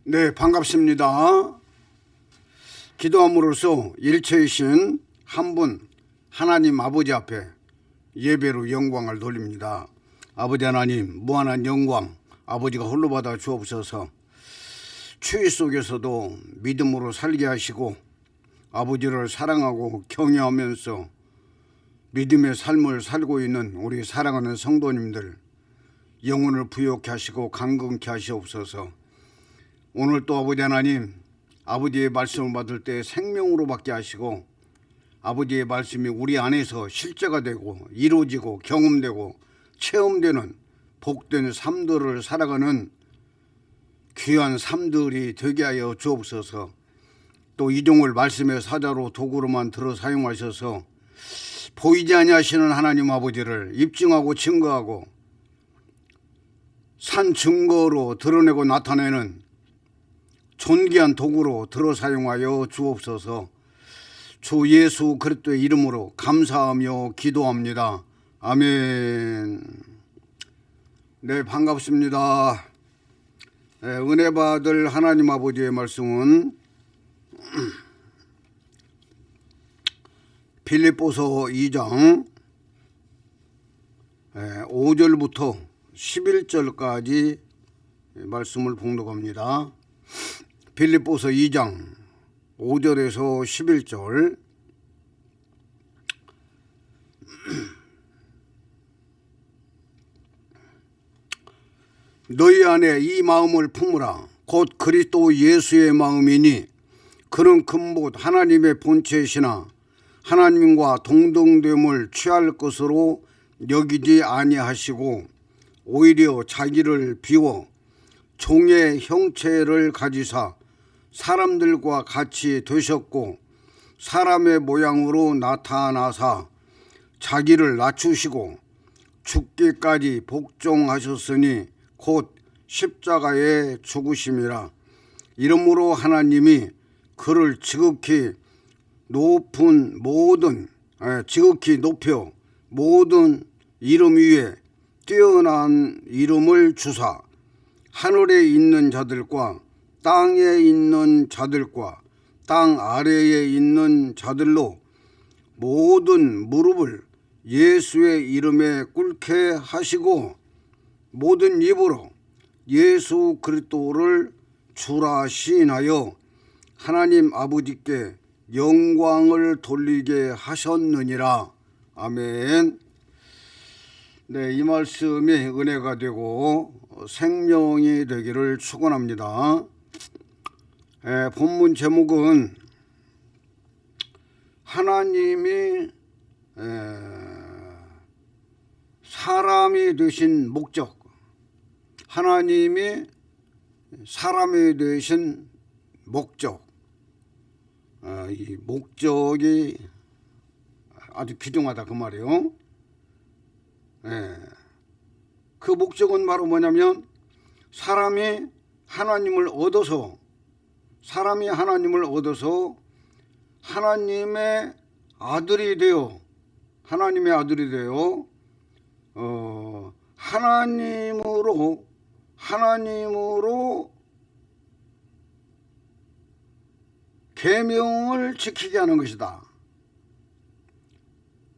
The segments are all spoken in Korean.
네, 반갑습니다. 기도함으로써 일체이신 한 분 하나님 아버지 앞에 예배로 영광을 돌립니다. 아버지 하나님, 무한한 영광 아버지가 홀로 받아 주옵소서. 추위 속에서도 믿음으로 살게 하시고 아버지를 사랑하고 경외하면서 믿음의 삶을 살고 있는 우리 사랑하는 성도님들 영혼을 부욕케 하시고 강건케 하시옵소서. 오늘 또 아버지 하나님, 아버지의 말씀을 받을 때 생명으로 받게 하시고 아버지의 말씀이 우리 안에서 실제가 되고 이루어지고 경험되고 체험되는 복된 삶들을 살아가는 귀한 삶들이 되게 하여 주옵소서. 또 이종을 말씀의 사자로 도구로만 들어 사용하셔서 보이지 아니하시는 하나님 아버지를 입증하고 증거하고 산 증거로 드러내고 나타내는 존귀한 도구로 들어 사용하여 주옵소서. 주 예수 그리스도의 이름으로 감사하며 기도합니다. 아멘. 네, 반갑습니다. 은혜 받을 하나님 아버지의 말씀은 빌립보서 2장 5절부터 11절까지 말씀을 봉독합니다. 빌립보서 2장 5절에서 11절. 너희 안에 이 마음을 품으라. 곧 그리스도 예수의 마음이니 그는 금곧 하나님의 본체이시나 하나님과 동등됨을 취할 것으로 여기지 아니하시고 오히려 자기를 비워 종의 형체를 가지사 사람들과 같이 되셨고 사람의 모양으로 나타나사 자기를 낮추시고 죽기까지 복종하셨으니 곧 십자가에 죽으심이라. 이러므로 하나님이 그를 지극히 높여 모든 이름 위에 뛰어난 이름을 주사 하늘에 있는 자들과 땅에 있는 자들과 땅 아래에 있는 자들로 모든 무릎을 예수의 이름에 꿇게 하시고 모든 입으로 예수 그리스도를 주라 시인하여 하나님 아버지께 영광을 돌리게 하셨느니라. 아멘. 네, 이 말씀이 은혜가 되고 생명이 되기를 축원합니다. 본문 제목은 하나님이 사람이 되신 목적, 하나님이 사람이 되신 목적, 이 목적이 아주 귀중하다 그 말이에요. 그 목적은 바로 뭐냐면 사람이 하나님을 얻어서 하나님의 아들이 되어 하나님으로 계명을 지키게 하는 것이다.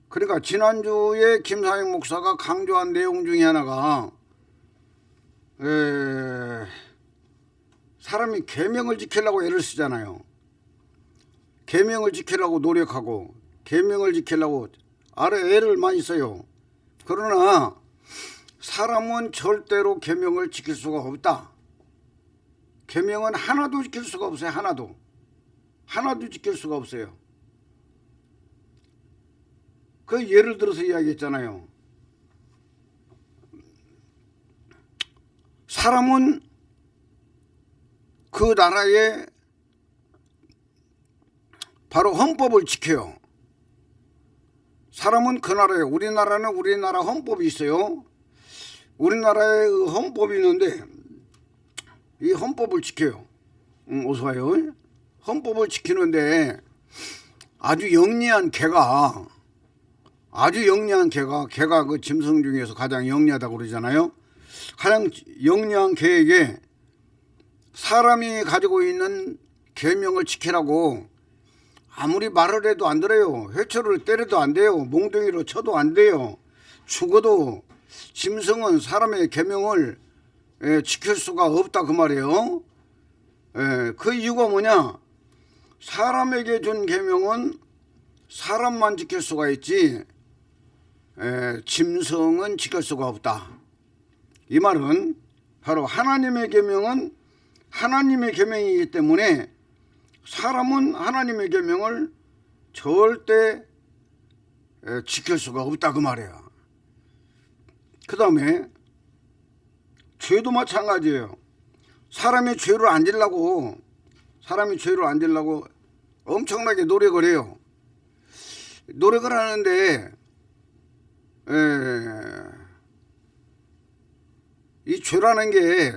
그러니까 지난주에 김사영 목사가 강조한 내용 중에 하나가 사람이 계명을 지키려고 애를 쓰잖아요. 계명을 지키려고 노력하고 계명을 지키려고 애를 많이 써요. 그러나 사람은 절대로 계명을 지킬 수가 없다. 계명은 하나도 지킬 수가 없어요. 하나도 지킬 수가 없어요. 그 예를 들어서 이야기했잖아요. 사람은 그 나라의 바로 헌법을 지켜요. 사람은 그 나라에, 우리나라는 우리나라 헌법이 있어요. 우리나라에 헌법이 있는데 이 헌법을 지켜요. 어서 와요. 헌법을 지키는데 아주 영리한 개가 그 짐승 중에서 가장 영리하다고 그러잖아요. 가장 영리한 개에게 사람이 가지고 있는 계명을 지키라고 아무리 말을 해도 안 들어요. 회초를 때려도 안 돼요. 몽둥이로 쳐도 안 돼요. 죽어도 짐승은 사람의 계명을 지킬 수가 없다 그 말이에요. 그 이유가 뭐냐? 사람에게 준 계명은 사람만 지킬 수가 있지 짐승은 지킬 수가 없다. 이 말은 바로 하나님의 계명은 하나님의 계명이기 때문에 사람은 하나님의 계명을 절대 지킬 수가 없다 그 말이에요. 그 다음에 죄도 마찬가지예요. 사람이 죄를 안 지려고 엄청나게 노력을 해요. 노력을 하는데 이 죄라는 게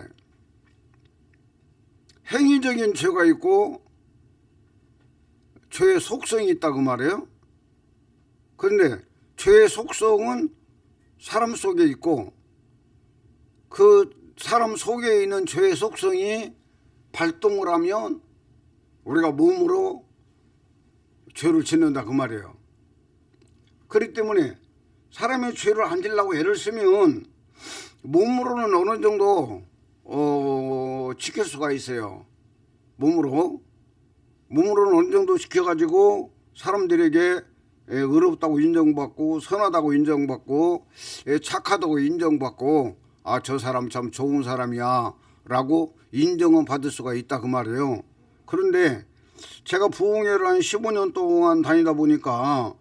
행위적인 죄가 있고 죄의 속성이 있다고 말해요. 그런데 죄의 속성은 사람 속에 있고 그 사람 속에 있는 죄의 속성이 발동을 하면 우리가 몸으로 죄를 짓는다 그 말이에요. 그렇기 때문에 사람의 죄를 안 지려고 애를 쓰면 몸으로는 어느 정도 지킬 수가 있어요. 몸으로는 어느 정도 지켜가지고 사람들에게 의롭다고 인정받고 선하다고 인정받고 착하다고 인정받고 아, 저 사람 참 좋은 사람이야 라고 인정은 받을 수가 있다 그 말이에요. 그런데 제가 부흥회를 한 15년 동안 다니다 보니까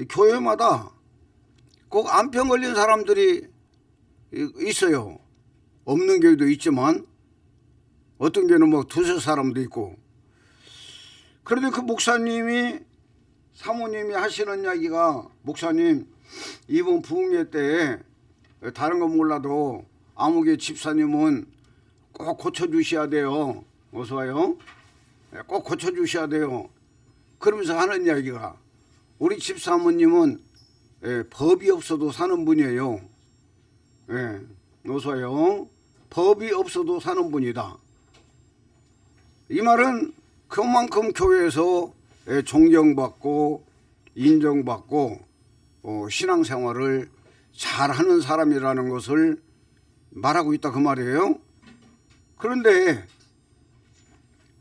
교회마다 꼭 암병 걸린 사람들이 있어요. 없는 교회도 있지만 어떤 교회는 뭐 두세 사람도 있고. 그런데 그 목사님이 사모님이 하시는 이야기가 목사님 이번 부흥회 때 다른 건 몰라도 아무개 집사님은 꼭 고쳐주셔야 돼요. 어서 와요. 꼭 고쳐주셔야 돼요. 그러면서 하는 이야기가 우리 집사모님은 법이 없어도 사는 분이에요. 어서 와요. 법이 없어도 사는 분이다. 이 말은 그만큼 교회에서 존경받고 인정받고 신앙생활을 잘하는 사람이라는 것을 말하고 있다 그 말이에요. 그런데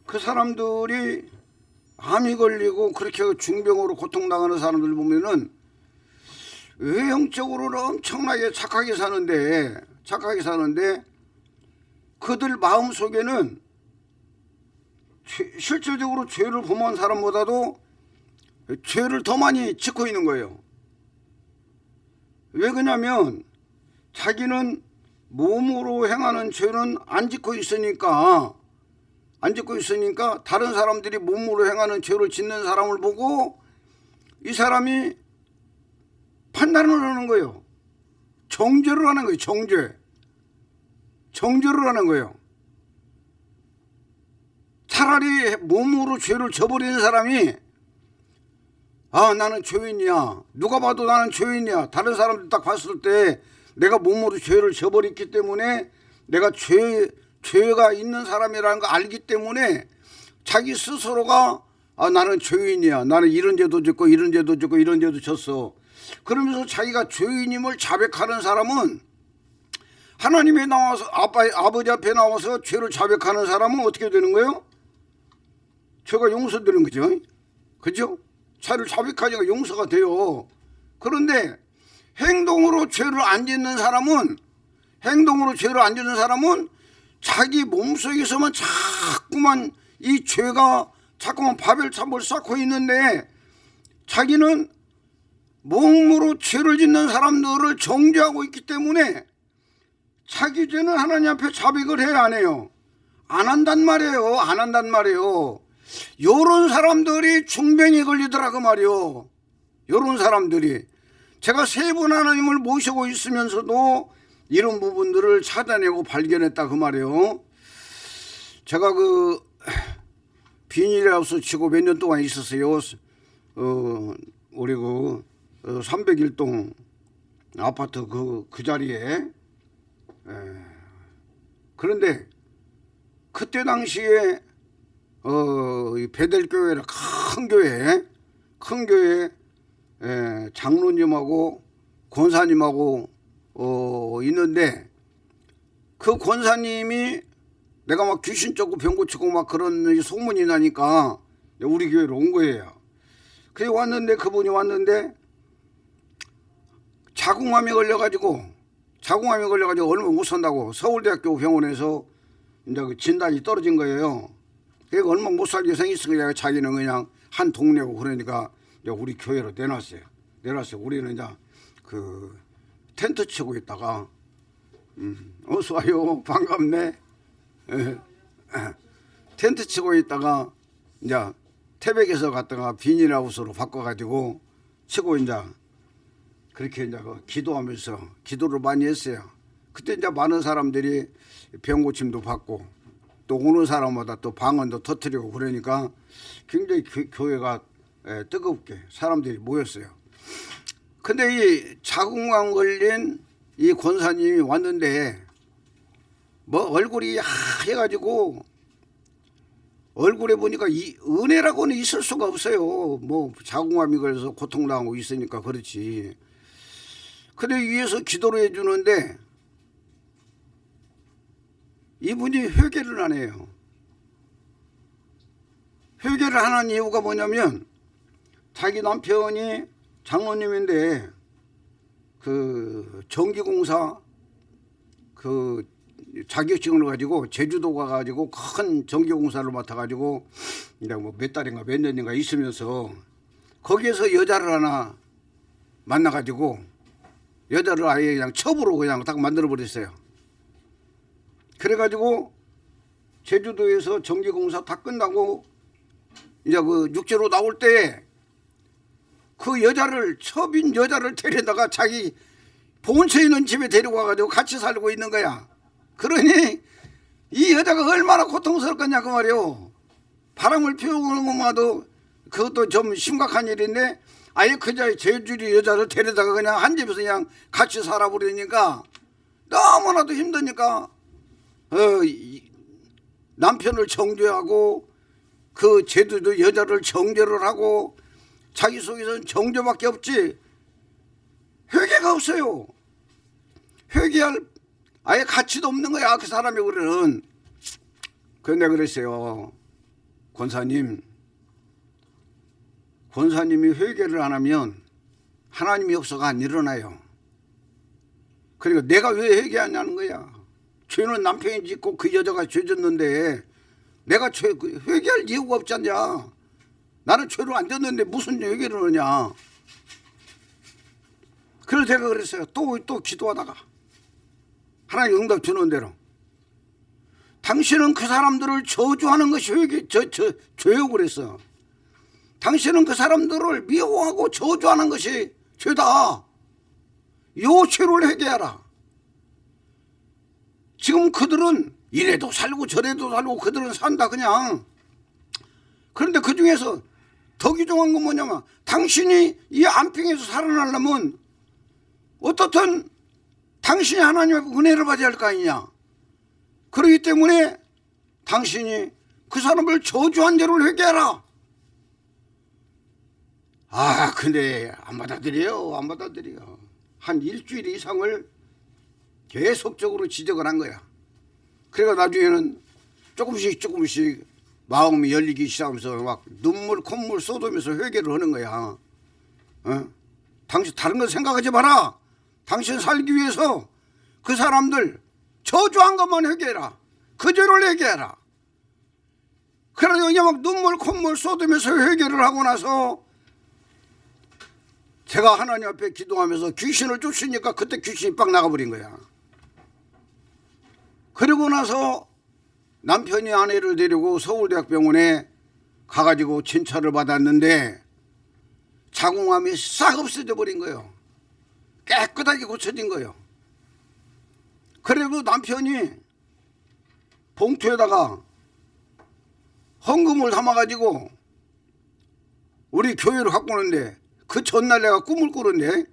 그 사람들이 암이 걸리고 그렇게 중병으로 고통당하는 사람들 보면은 외형적으로는 엄청나게 착하게 사는데 그들 마음속에는 실질적으로 죄를 범한 사람보다도 죄를 더 많이 짓고 있는 거예요. 왜 그러냐면 자기는 몸으로 행하는 죄는 안 짓고 있으니까 다른 사람들이 몸으로 행하는 죄를 짓는 사람을 보고 이 사람이 판단을 하는 거예요. 정죄를 하는 거예요. 정죄를 하는 거예요. 차라리 몸으로 죄를 져버리는 사람이 아, 나는 죄인이야. 누가 봐도 나는 죄인이야. 다른 사람들 딱 봤을 때 내가 몸으로 죄를 져버렸기 때문에 내가 죄가 있는 사람이라는 거 알기 때문에 자기 스스로가 아, 나는 죄인이야. 나는 이런 죄도 짓고 이런 죄도 짓고 이런 죄도 졌어. 그러면서 자기가 죄인임을 자백하는 사람은 하나님에 나와서 아버지 앞에 나와서 죄를 자백하는 사람은 어떻게 되는 거예요? 죄가 용서되는 거죠. 그죠? 죄를 자백하니까 용서가 돼요. 그런데 행동으로 죄를 안 짓는 사람은 자기 몸속에서만 자꾸만 이 죄가 자꾸만 바벨탑을 쌓고 있는데 자기는 몸으로 죄를 짓는 사람들을 정죄하고 있기 때문에 자기 죄는 하나님 앞에 자백을 해야 안 해요. 안 한단 말이에요. 요런 사람들이 중병에 걸리더라 그 말이요. 요런 사람들이 제가 세 분 하나님을 모시고 있으면서도 이런 부분들을 찾아내고 발견했다 그 말이에요. 제가 그 비닐하우스 치고 몇 년 동안 있었어요. 우리 그 301동 아파트 그 자리에. 그런데 그때 당시에 이 베델교회라 큰 교회 장로님하고 권사님하고 있는데, 그 권사님이 내가 막 귀신 쫓고 병 고치고 막 그런 소문이 나니까 우리 교회로 온 거예요. 그래 왔는데, 그분이 왔는데 자궁암이 걸려가지고 얼마 못 산다고 서울대학교 병원에서 이제 그 진단이 떨어진 거예요. 그러니까 얼마 못 살게 생겼어. 그냥 자기는 그냥 한 동네고, 그러니까 이제 우리 교회로 내놨어요. 우리는 이제 그 텐트 치고 있다가 어서 와요, 반갑네. 텐트 치고 있다가 이제 태백에서 갔다가 비닐하우스로 바꿔가지고 치고 이제 그렇게 이제 기도하면서 기도를 많이 했어요. 그때 이제 많은 사람들이 병 고침도 받고 또 오는 사람마다 또 방언도 터뜨리고 그러니까 굉장히 교회가 뜨겁게 사람들이 모였어요. 근데 이 자궁암 걸린 이 권사님이 왔는데 뭐 얼굴이 하얘가지고 얼굴에 보니까 이 은혜라고는 있을 수가 없어요. 뭐 자궁암이 걸려서 고통당하고 있으니까 그렇지. 근데 위에서 기도를 해주는데 이분이 회개를 안 해요. 회개를 안 한 이유가 뭐냐면 자기 남편이 장로님인데 그 전기공사 그 자격증을 가지고 제주도 가가지고 큰 전기공사를 맡아가지고 이제 뭐 몇 달인가 몇 년인가 있으면서 거기에서 여자를 하나 만나가지고 여자를 아예 그냥 첩으로 그냥 딱 만들어 버렸어요. 그래가지고 제주도에서 전기공사 다 끝나고 이제 그 육지로 나올 때 그 여자를 첩인 여자를 데려다가 자기 본처에 있는 집에 데리고 와가지고 같이 살고 있는 거야. 그러니 이 여자가 얼마나 고통스럽겠냐 그 말이요. 바람을 피우는 것만도 그것도 좀 심각한 일인데 아예 그자 제주리 여자를 데려다가 그냥 한 집에서 그냥 같이 살아버리니까 너무나도 힘드니까 남편을 정죄하고 그 제주도 여자를 정죄를 하고 자기 속에서는 정죄밖에 없지 회개가 없어요. 회개할 아예 가치도 없는 거야 그 사람이. 그러는 그런데 그랬어요. 권사님이 회개를 안 하면 하나님의 역사가 안 일어나요. 그러니까 내가 왜 회개하냐는 거야. 죄는 남편이 짓고 그 여자가 죄 졌는데 내가 회개할 이유가 없지 않냐. 나는 죄를 안 졌는데 무슨 회개를 하냐. 그래서 제가 그랬어요. 또 기도하다가 하나님 응답 주는 대로 당신은 그 사람들을 저주하는 것이 죄요 그랬어. 당신은 그 사람들을 미워하고 저주하는 것이 죄다. 요 죄를 회개하라. 지금 그들은 이래도 살고 저래도 살고 그들은 산다 그냥. 그런데 그 중에서 더 귀중한 건 뭐냐면 당신이 이 안평에서 살아나려면 어떻든 당신이 하나님의 은혜를 받아야 할 거 아니냐. 그렇기 때문에 당신이 그 사람을 저주한 죄를 회개하라. 근데 안 받아들여요. 한 일주일 이상을 계속적으로 지적을 한 거야. 그래가 나중에는 조금씩 마음이 열리기 시작하면서 막 눈물 콧물 쏟으면서 회개를 하는 거야. 당신 다른 거 생각하지 마라. 당신 살기 위해서 그 사람들 저주한 것만 회개해라. 그 죄를 회개해라. 그래서 그냥 막 눈물 콧물 쏟으면서 회개를 하고 나서 제가 하나님 앞에 기도하면서 귀신을 쫓으니까 그때 귀신이 빡 나가버린 거야. 그리고 나서 남편이 아내를 데리고 서울대학병원에 가가지고 진찰을 받았는데 자궁암이 싹 없어져 버린 거예요. 깨끗하게 고쳐진 거예요. 그리고 남편이 봉투에다가 헌금을 담아가지고 우리 교회로 갖고 오는데 그 전날 내가 꿈을 꾸는데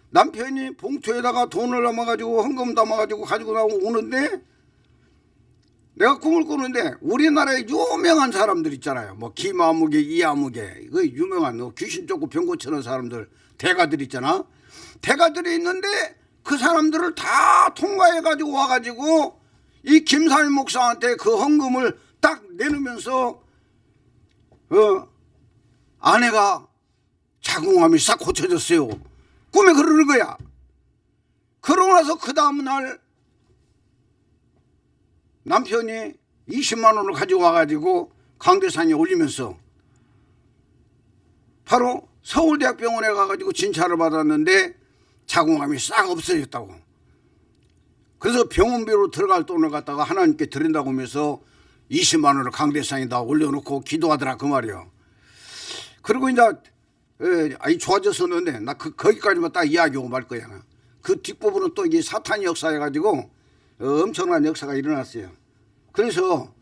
남편이 봉투에다가 돈을 담아가지고 헌금 담아가지고 가지고 오는데 내가 꿈을 꾸는데 우리나라에 유명한 사람들 있잖아요. 뭐 김아무개, 이아무개, 그 유명한 귀신 쫓고 병 고치는 사람들, 대가들 있잖아. 대가들이 있는데 그 사람들을 다 통과해 가지고 와가지고 이 김삼일 목사한테 그 헌금을 딱 내놓으면서 아내가 자궁암이 싹 고쳐졌어요. 꿈에 그러는 거야. 그러고 나서 그 다음날 남편이 20만 원을 가지고 와가지고 강대상에 올리면서 바로 서울대학병원에 가가지고 진찰을 받았는데 자궁암이 싹 없어졌다고. 그래서 병원비로 들어갈 돈을 갖다가 하나님께 드린다고 하면서 20만 원을 강대상에다 올려놓고 기도하더라 그 말이요. 그리고 이제 아이 좋아졌었는데 나 거기까지만 딱 이야기하고 말 거야. 그 뒷부분은 또 이게 사탄이 역사해가지고 엄청난 역사가 일어났어요. 그래서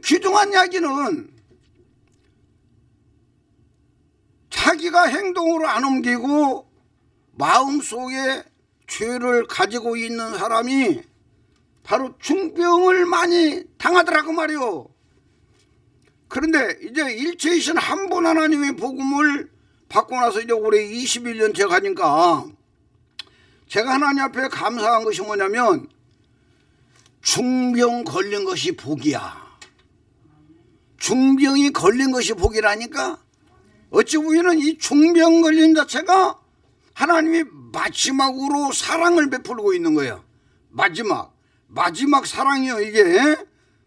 귀중한 이야기는 자기가 행동으로 안 옮기고 마음속에 죄를 가지고 있는 사람이 바로 중병을 많이 당하더라고 말이요. 그런데 이제 일체이신 한 분 하나님의 복음을 받고 나서 이제 올해 21년째 가니까 제가 하나님 앞에 감사한 것이 뭐냐면 중병 걸린 것이 복이야. 중병이 걸린 것이 복이라니까. 어찌 보면 이 중병 걸린 자체가 하나님이 마지막으로 사랑을 베풀고 있는 거예요. 마지막 사랑이요. 이게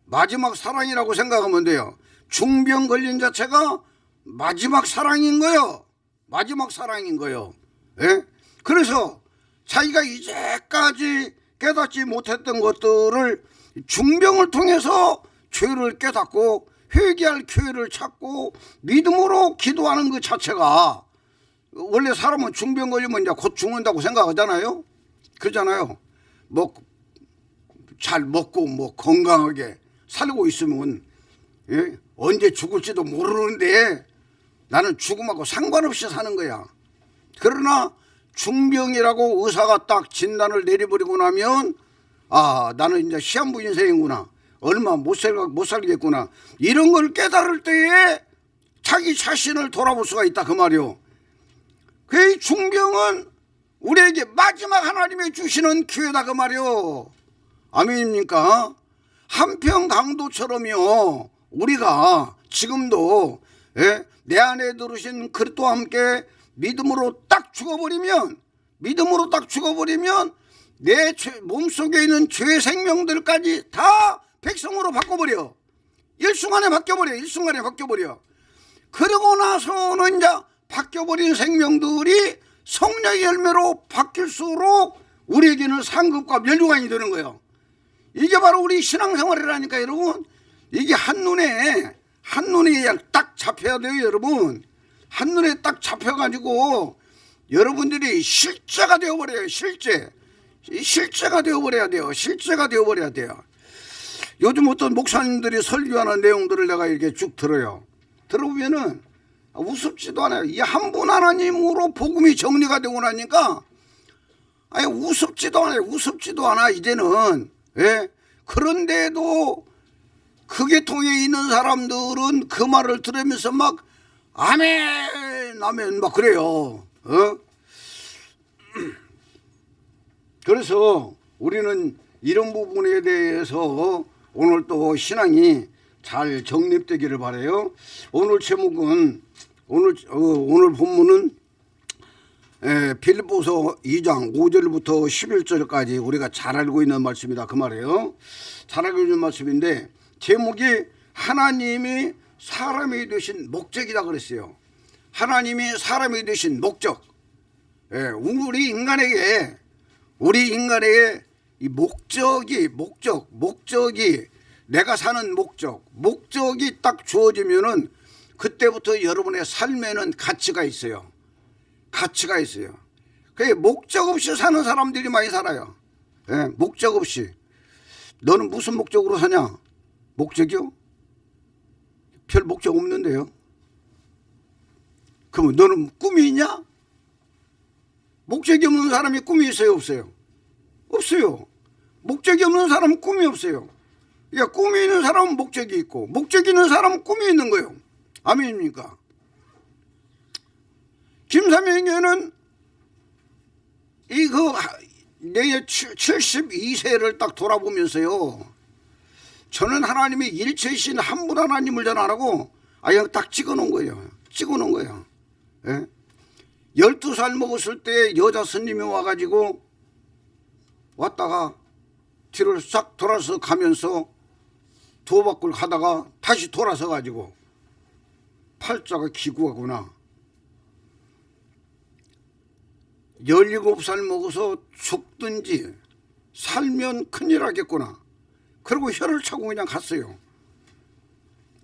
마지막 사랑이라고 생각하면 돼요. 중병 걸린 자체가 마지막 사랑인 거예요. 마지막 사랑인 거예요. 예? 그래서 자기가 이제까지 깨닫지 못했던 것들을 중병을 통해서 죄를 깨닫고 회개할 기회를 찾고 믿음으로 기도하는 것 자체가, 원래 사람은 중병 걸리면 이제 곧 죽는다고 생각하잖아요. 그러잖아요. 뭐 잘 먹고 뭐 건강하게 살고 있으면 언제 죽을지도 모르는데 나는 죽음하고 상관없이 사는 거야. 그러나 중병이라고 의사가 딱 진단을 내려버리고 나면 나는 이제 시한부 인생이구나, 얼마 못 살겠구나, 이런 걸 깨달을 때에 자기 자신을 돌아볼 수가 있다 그 말이요. 그 중병은 우리에게 마지막 하나님이 주시는 기회다 그 말이요. 아멘입니까? 한평 강도처럼요, 우리가 지금도 내 안에 들으신 그리스도와 함께 믿음으로 딱 죽어버리면 내 몸속에 있는 죄 생명들까지 다 백성으로 바꿔버려. 일순간에 바뀌어버려. 그러고 나서는 이제 바뀌어버린 생명들이 성령의 열매로 바뀔수록 우리에게는 상급과 멸류관이 되는 거예요. 이게 바로 우리 신앙생활이라니까 여러분. 이게 한눈에 그냥 딱 잡혀야 돼요 여러분. 한눈에 딱 잡혀가지고 여러분들이 실제가 되어버려요. 실제가 되어버려야 돼요. 요즘 어떤 목사님들이 설교하는 내용들을 내가 이렇게 쭉 들어요. 들어보면은 우습지도 않아요. 이 한 분 하나님으로 복음이 정리가 되고 나니까 우습지도 않아 이제는. 그런데도 그 계통에 있는 사람들은 그 말을 들으면서 막 아멘 막 그래요. 그래서 우리는 이런 부분에 대해서 오늘 또 신앙이 잘 정립되기를 바라요. 오늘 제목은 오늘 본문은 빌립보서 2장 5절부터 11절까지 우리가 잘 알고 있는 말씀이다 그 말이에요. 잘 알고 있는 말씀인데 제목이 하나님이 사람이 되신 목적이다 그랬어요. 하나님이 사람이 되신 목적. 우리 인간에게 이 목적이 내가 사는 목적이 딱 주어지면은 그때부터 여러분의 삶에는 가치가 있어요. 그게 목적 없이 사는 사람들이 많이 살아요. 목적 없이. 너는 무슨 목적으로 사냐? 목적이요? 별 목적 없는데요. 그러면 너는 꿈이 있냐? 목적이 없는 사람이 꿈이 있어요, 없어요? 없어요. 목적이 없는 사람은 꿈이 없어요. 그러니까 꿈이 있는 사람은 목적이 있고 목적이 있는 사람은 꿈이 있는 거예요. 아멘입니까? 김삼영에는 내게 72세를 딱 돌아보면서요, 저는 하나님의 일체이신 한 분 하나님을 전 안 하고 그냥 딱 찍어놓은 거예요. 찍어놓은 거예요. 예? 12살 먹었을 때 여자 스님이 와가지고 왔다가 뒤를 싹 돌아서 가면서 도박을 하다가 다시 돌아서 가지고 팔자가 기구하구나. 17살 먹어서 죽든지 살면 큰일 하겠구나. 그리고 혀를 차고 그냥 갔어요.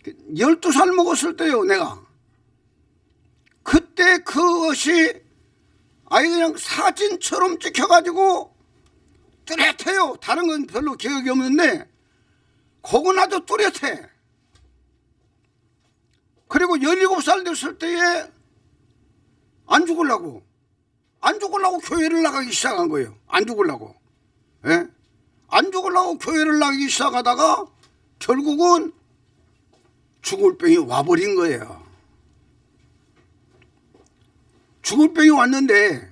12살 먹었을 때요, 내가. 그때 그것이 아예 그냥 사진처럼 찍혀가지고 뚜렷해요. 다른 건 별로 기억이 없는데 그건 아주 뚜렷해. 그리고 17살 됐을 때에 안 죽으려고 교회를 나가기 시작한 거예요. 안 죽으려고. 예? 안 죽으려고 교회를 나가기 시작하다가 결국은 죽을 병이 와버린 거예요. 죽을 병이 왔는데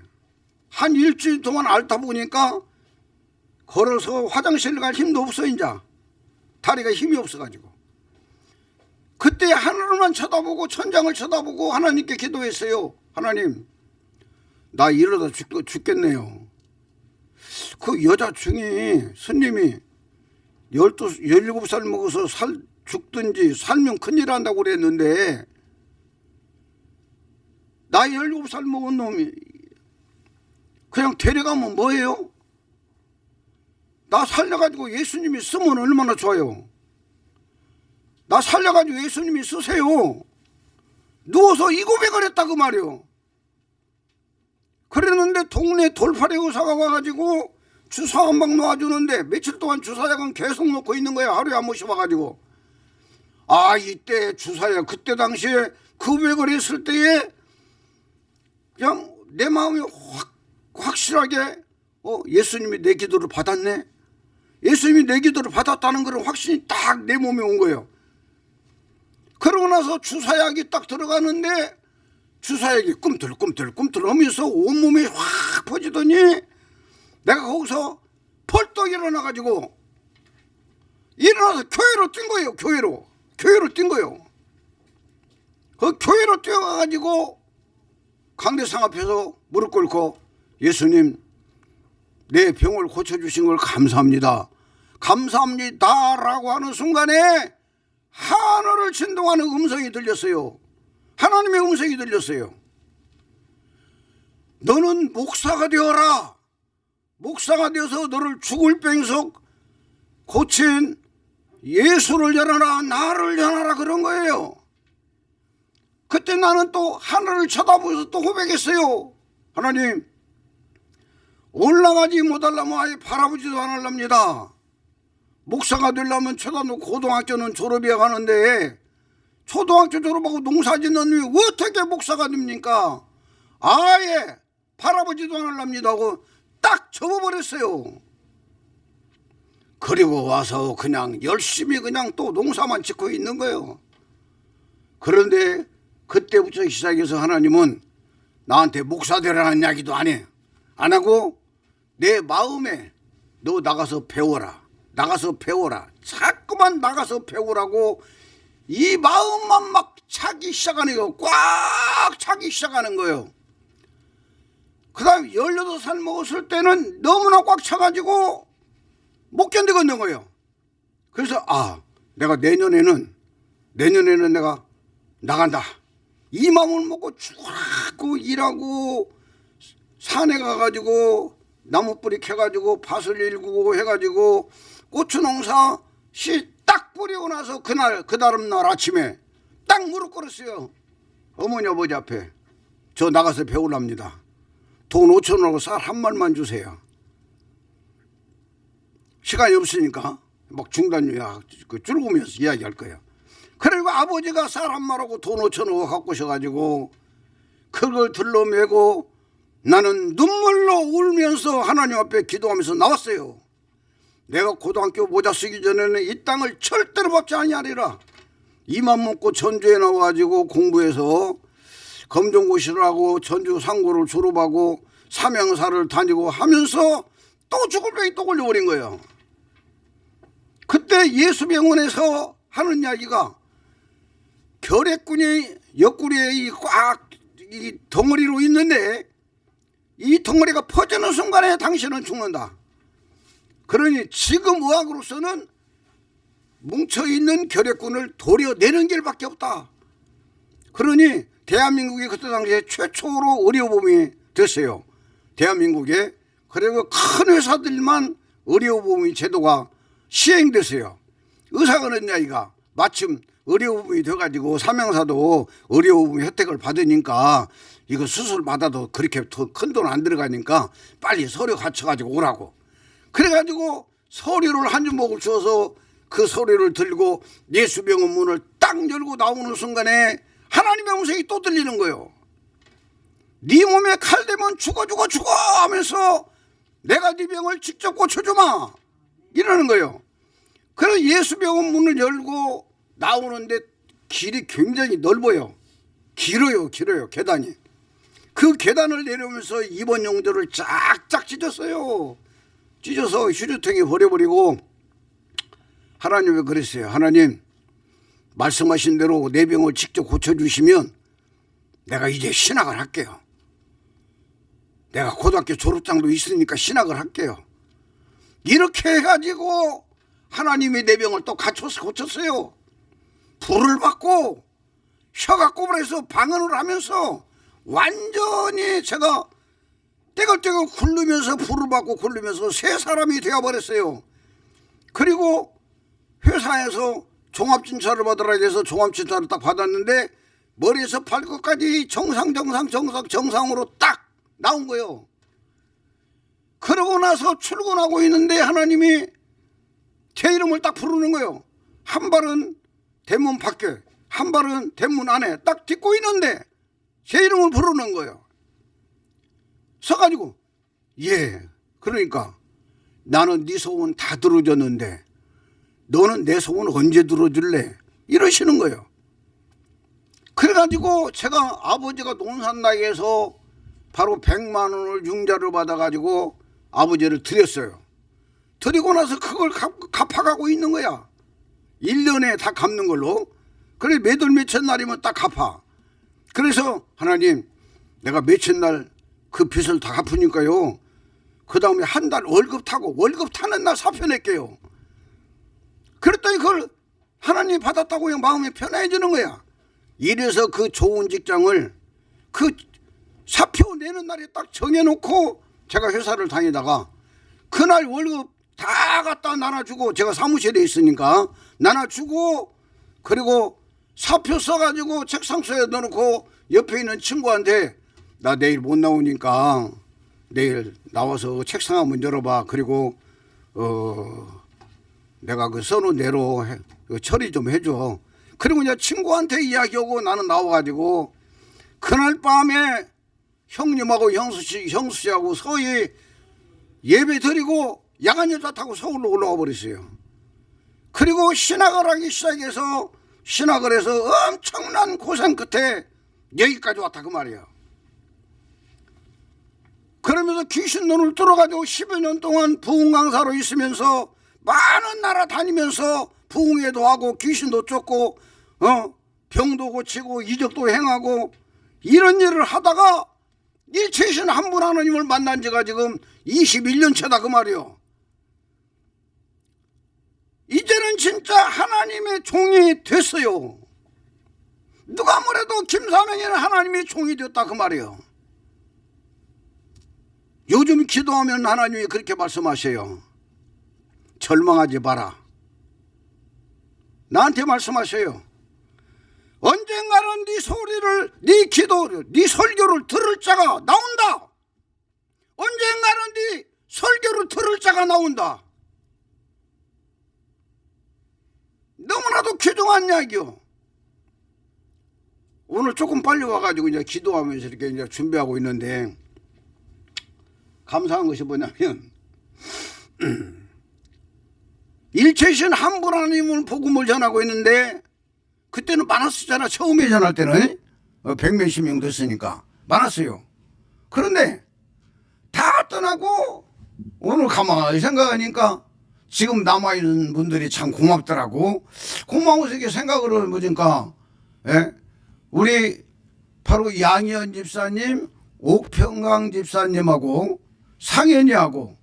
한 일주일 동안 앓다 보니까 걸어서 화장실 갈 힘도 없어. 이제 다리가 힘이 없어가지고 그때 하늘만 쳐다보고 천장을 쳐다보고 하나님께 기도했어요. 하나님, 나 이러다 죽겠네요. 그 여자 중에 스님이 17살 먹어서 죽든지 살면 큰일 한다고 그랬는데 나 17살 먹은 놈이 그냥 데려가면 뭐예요? 나 살려가지고 예수님이 쓰면 얼마나 좋아요. 나 살려가지고 예수님이 쓰세요. 누워서 이 고백을 했다 그 말이요. 그랬는데 동네 돌팔이 의사가 와가지고 주사 한 방 놓아주는데 며칠 동안 주사약은 계속 놓고 있는 거야. 하루에 한 번씩 와가지고. 이때 주사약 그때 당시에 그 고백을 했을 때에 그냥 내 마음이 확실하게 예수님이 내 기도를 받았네. 예수님이 내 기도를 받았다는 그런 확신이 딱 내 몸에 온 거예요. 그러고 나서 주사약이 딱 들어가는데 주사약이 꿈틀꿈틀 하면서 온몸이 확 퍼지더니 내가 거기서 벌떡 일어나가지고 일어나서 교회로 뛴 거예요. 교회로 뛴 거예요. 그 교회로 뛰어가가지고 강대상 앞에서 무릎 꿇고 예수님, 내 병을 고쳐주신 걸 감사합니다. 감사합니다라고 하는 순간에 하늘을 진동하는 음성이 들렸어요. 하나님의 음성이 들렸어요. 너는 목사가 되어라. 목사가 되어서 너를 죽을 병석 고친 예수를 전하라, 나를 전하라 그런 거예요. 그때 나는 또 하늘을 쳐다보면서 또 고백했어요. 하나님, 올라가지 못하려면 아예 바라보지도 않으랍니다. 목사가 되려면 초등학교 고등학교는 졸업해야 하는데 초등학교 졸업하고 농사 짓는 놈이 어떻게 목사가 됩니까? 아예 바라보지도 않으랍니다 하고 딱 접어버렸어요. 그리고 와서 그냥 열심히 그냥 또 농사만 짓고 있는 거예요. 그런데 그때부터 시작해서 하나님은 나한테 목사 되라는 이야기도 안 해. 안 하고 내 마음에 너 나가서 배워라. 자꾸만 나가서 배우라고 이 마음만 막 차기 시작하는 거예요. 꽉 차기 시작하는 거예요. 그 다음에 18살 먹었을 때는 너무나 꽉 차가지고 못 견디겠는 거예요. 그래서 내가 내년에는 내가 나간다. 이 마음을 먹고 죽고 일하고 산에 가가지고 나무 뿌리 캐가지고 밭을 일구고 해가지고 고추 농사 씨 딱 뿌리고 나서 그 다음날 아침에 딱 무릎 꿇었어요. 어머니 아버지 앞에 저 나가서 배우랍니다. 돈 5,000원하고 쌀 한 말만 주세요. 시간이 없으니까 막 중단유야 줄구면서 이야기할 거예요. 그리고 아버지가 쌀 한 말하고 돈 5,000원 갖고 오셔가지고 그걸 들러매고 나는 눈물로 울면서 하나님 앞에 기도하면서 나왔어요. 내가 고등학교 모자 쓰기 전에는 이 땅을 절대로 밟지 아니하리라. 이만 먹고 전주에 나와가지고 공부해서 검정고시를 하고 전주 상고를 졸업하고 삼양사를 다니고 하면서 또 죽을 병이 또 걸려버린 거예요. 그때 예수병원에서 하는 이야기가 결핵군이 옆구리에 꽉 이 덩어리로 있는데 이 덩어리가 퍼지는 순간에 당신은 죽는다. 그러니 지금 의학으로서는 뭉쳐있는 결핵군을 도려내는 길밖에 없다. 그러니 대한민국이 그때 당시에 최초로 의료보험이 됐어요. 대한민국에. 그리고 큰 회사들만 의료보험 제도가 시행됐어요. 의사가 그런 이야기가 마침 의료보험이 돼가지고 삼양사도 의료보험 혜택을 받으니까 이거 수술 받아도 그렇게 큰 돈 안 들어가니까 빨리 서류 갖춰가지고 오라고. 그래가지고 서류를 한 주먹을 주어서 그 서류를 들고 예수병원 문을 딱 열고 나오는 순간에 하나님의 음성이 또 들리는 거예요. 네 몸에 칼 대면 죽어 하면서 내가 네 병을 직접 고쳐주마 이러는 거예요. 그래서 예수병원 문을 열고 나오는데 길이 굉장히 넓어요. 길어요 계단이. 그 계단을 내려오면서 입원 용도를 쫙쫙 찢었어요. 찢어서 휴지통에 버려버리고 하나님이 그랬어요. 하나님 말씀하신 대로 내 병을 직접 고쳐주시면 내가 이제 신학을 할게요. 내가 고등학교 졸업장도 있으니까 신학을 할게요. 이렇게 해가지고 하나님이 내 병을 또 고쳤어요. 불을 받고 혀가 꼬부라서 방언을 하면서 완전히 제가 떼글떼글 굴르면서 불을 받고 굴르면서 새 사람이 되어버렸어요. 그리고 회사에서 종합진찰을 받으라 해서 종합진찰을 딱 받았는데 머리에서 발끝까지 정상으로 딱 나온 거예요. 그러고 나서 출근하고 있는데 하나님이 제 이름을 딱 부르는 거예요. 한 발은 대문 밖에 한 발은 대문 안에 딱 딛고 있는데 제 이름을 부르는 거예요. 서가지고 예 그러니까 나는 네 소원 다 들어줬는데 너는 내 소원 언제 들어줄래 이러시는 거예요. 그래가지고 제가 아버지가 논산나이에서 바로 100만 원을 융자를 받아가지고 아버지를 드렸어요. 드리고 나서 그걸 갚아가고 있는 거야. 1년에 다 갚는 걸로. 그래 몇월 몇천 날이면 딱 갚아. 그래서 하나님 내가 몇천 날 그 빚을 다 갚으니까요. 그 다음에 한 달 월급 타고 월급 타는 날 사표 낼게요. 그랬더니 그걸 하나님이 받았다고 그냥 마음이 편해지는 거야. 이래서 그 좋은 직장을 그 사표 내는 날에 딱 정해놓고 제가 회사를 다니다가 그날 월급 다 갖다 나눠주고 제가 사무실에 있으니까 나눠주고 그리고 사표 써가지고 책상서에 넣어놓고 옆에 있는 친구한테 나 내일 못 나오니까 내일 나와서 책상 한번 열어봐. 그리고 내가 그 써놓은 대로 처리 좀 해줘. 그리고 이제 친구한테 이야기하고 나는 나와가지고 그날 밤에 형님하고 형수씨하고 서희 예배 드리고 야간여자 타고 서울로 올라와 버렸어요. 그리고 신학을 하기 시작해서 신학을 해서 엄청난 고생 끝에 여기까지 왔다 그 말이에요. 그러면서 귀신 눈을 뚫어가지고 10여 년 동안 부흥 강사로 있으면서 많은 나라 다니면서 부흥회도 하고 귀신도 쫓고 병도 고치고 이적도 행하고 이런 일을 하다가 일체이신 한 분 하나님을 만난 지가 지금 21년 차다 그 말이요. 이제는 진짜 하나님의 종이 됐어요. 누가 뭐래도 김사명이는 하나님의 종이 되었다 그 말이요. 요즘 기도하면 하나님이 그렇게 말씀하셔요. 절망하지 마라. 나한테 말씀하셔요. 언젠가는 네 소리를, 네 기도를, 네 설교를 들을 자가 나온다. 언젠가는 네 설교를 들을 자가 나온다. 너무나도 귀중한 이야기요. 오늘 조금 빨리 와가지고 이제 기도하면서 이렇게 이제 준비하고 있는데 감사한 것이 뭐냐면 일체신 한 분 하나님을 복음을 전하고 있는데 그때는 많았었잖아. 처음에 전할 때는 100몇십 명 됐으니까 많았어요. 그런데 다 떠나고 오늘 가만히 생각하니까 지금 남아있는 분들이 참 고맙더라고. 고마워서 이렇게 생각을 해보니까 우리 바로 양희연 집사님, 옥평강 집사님하고 상현이하고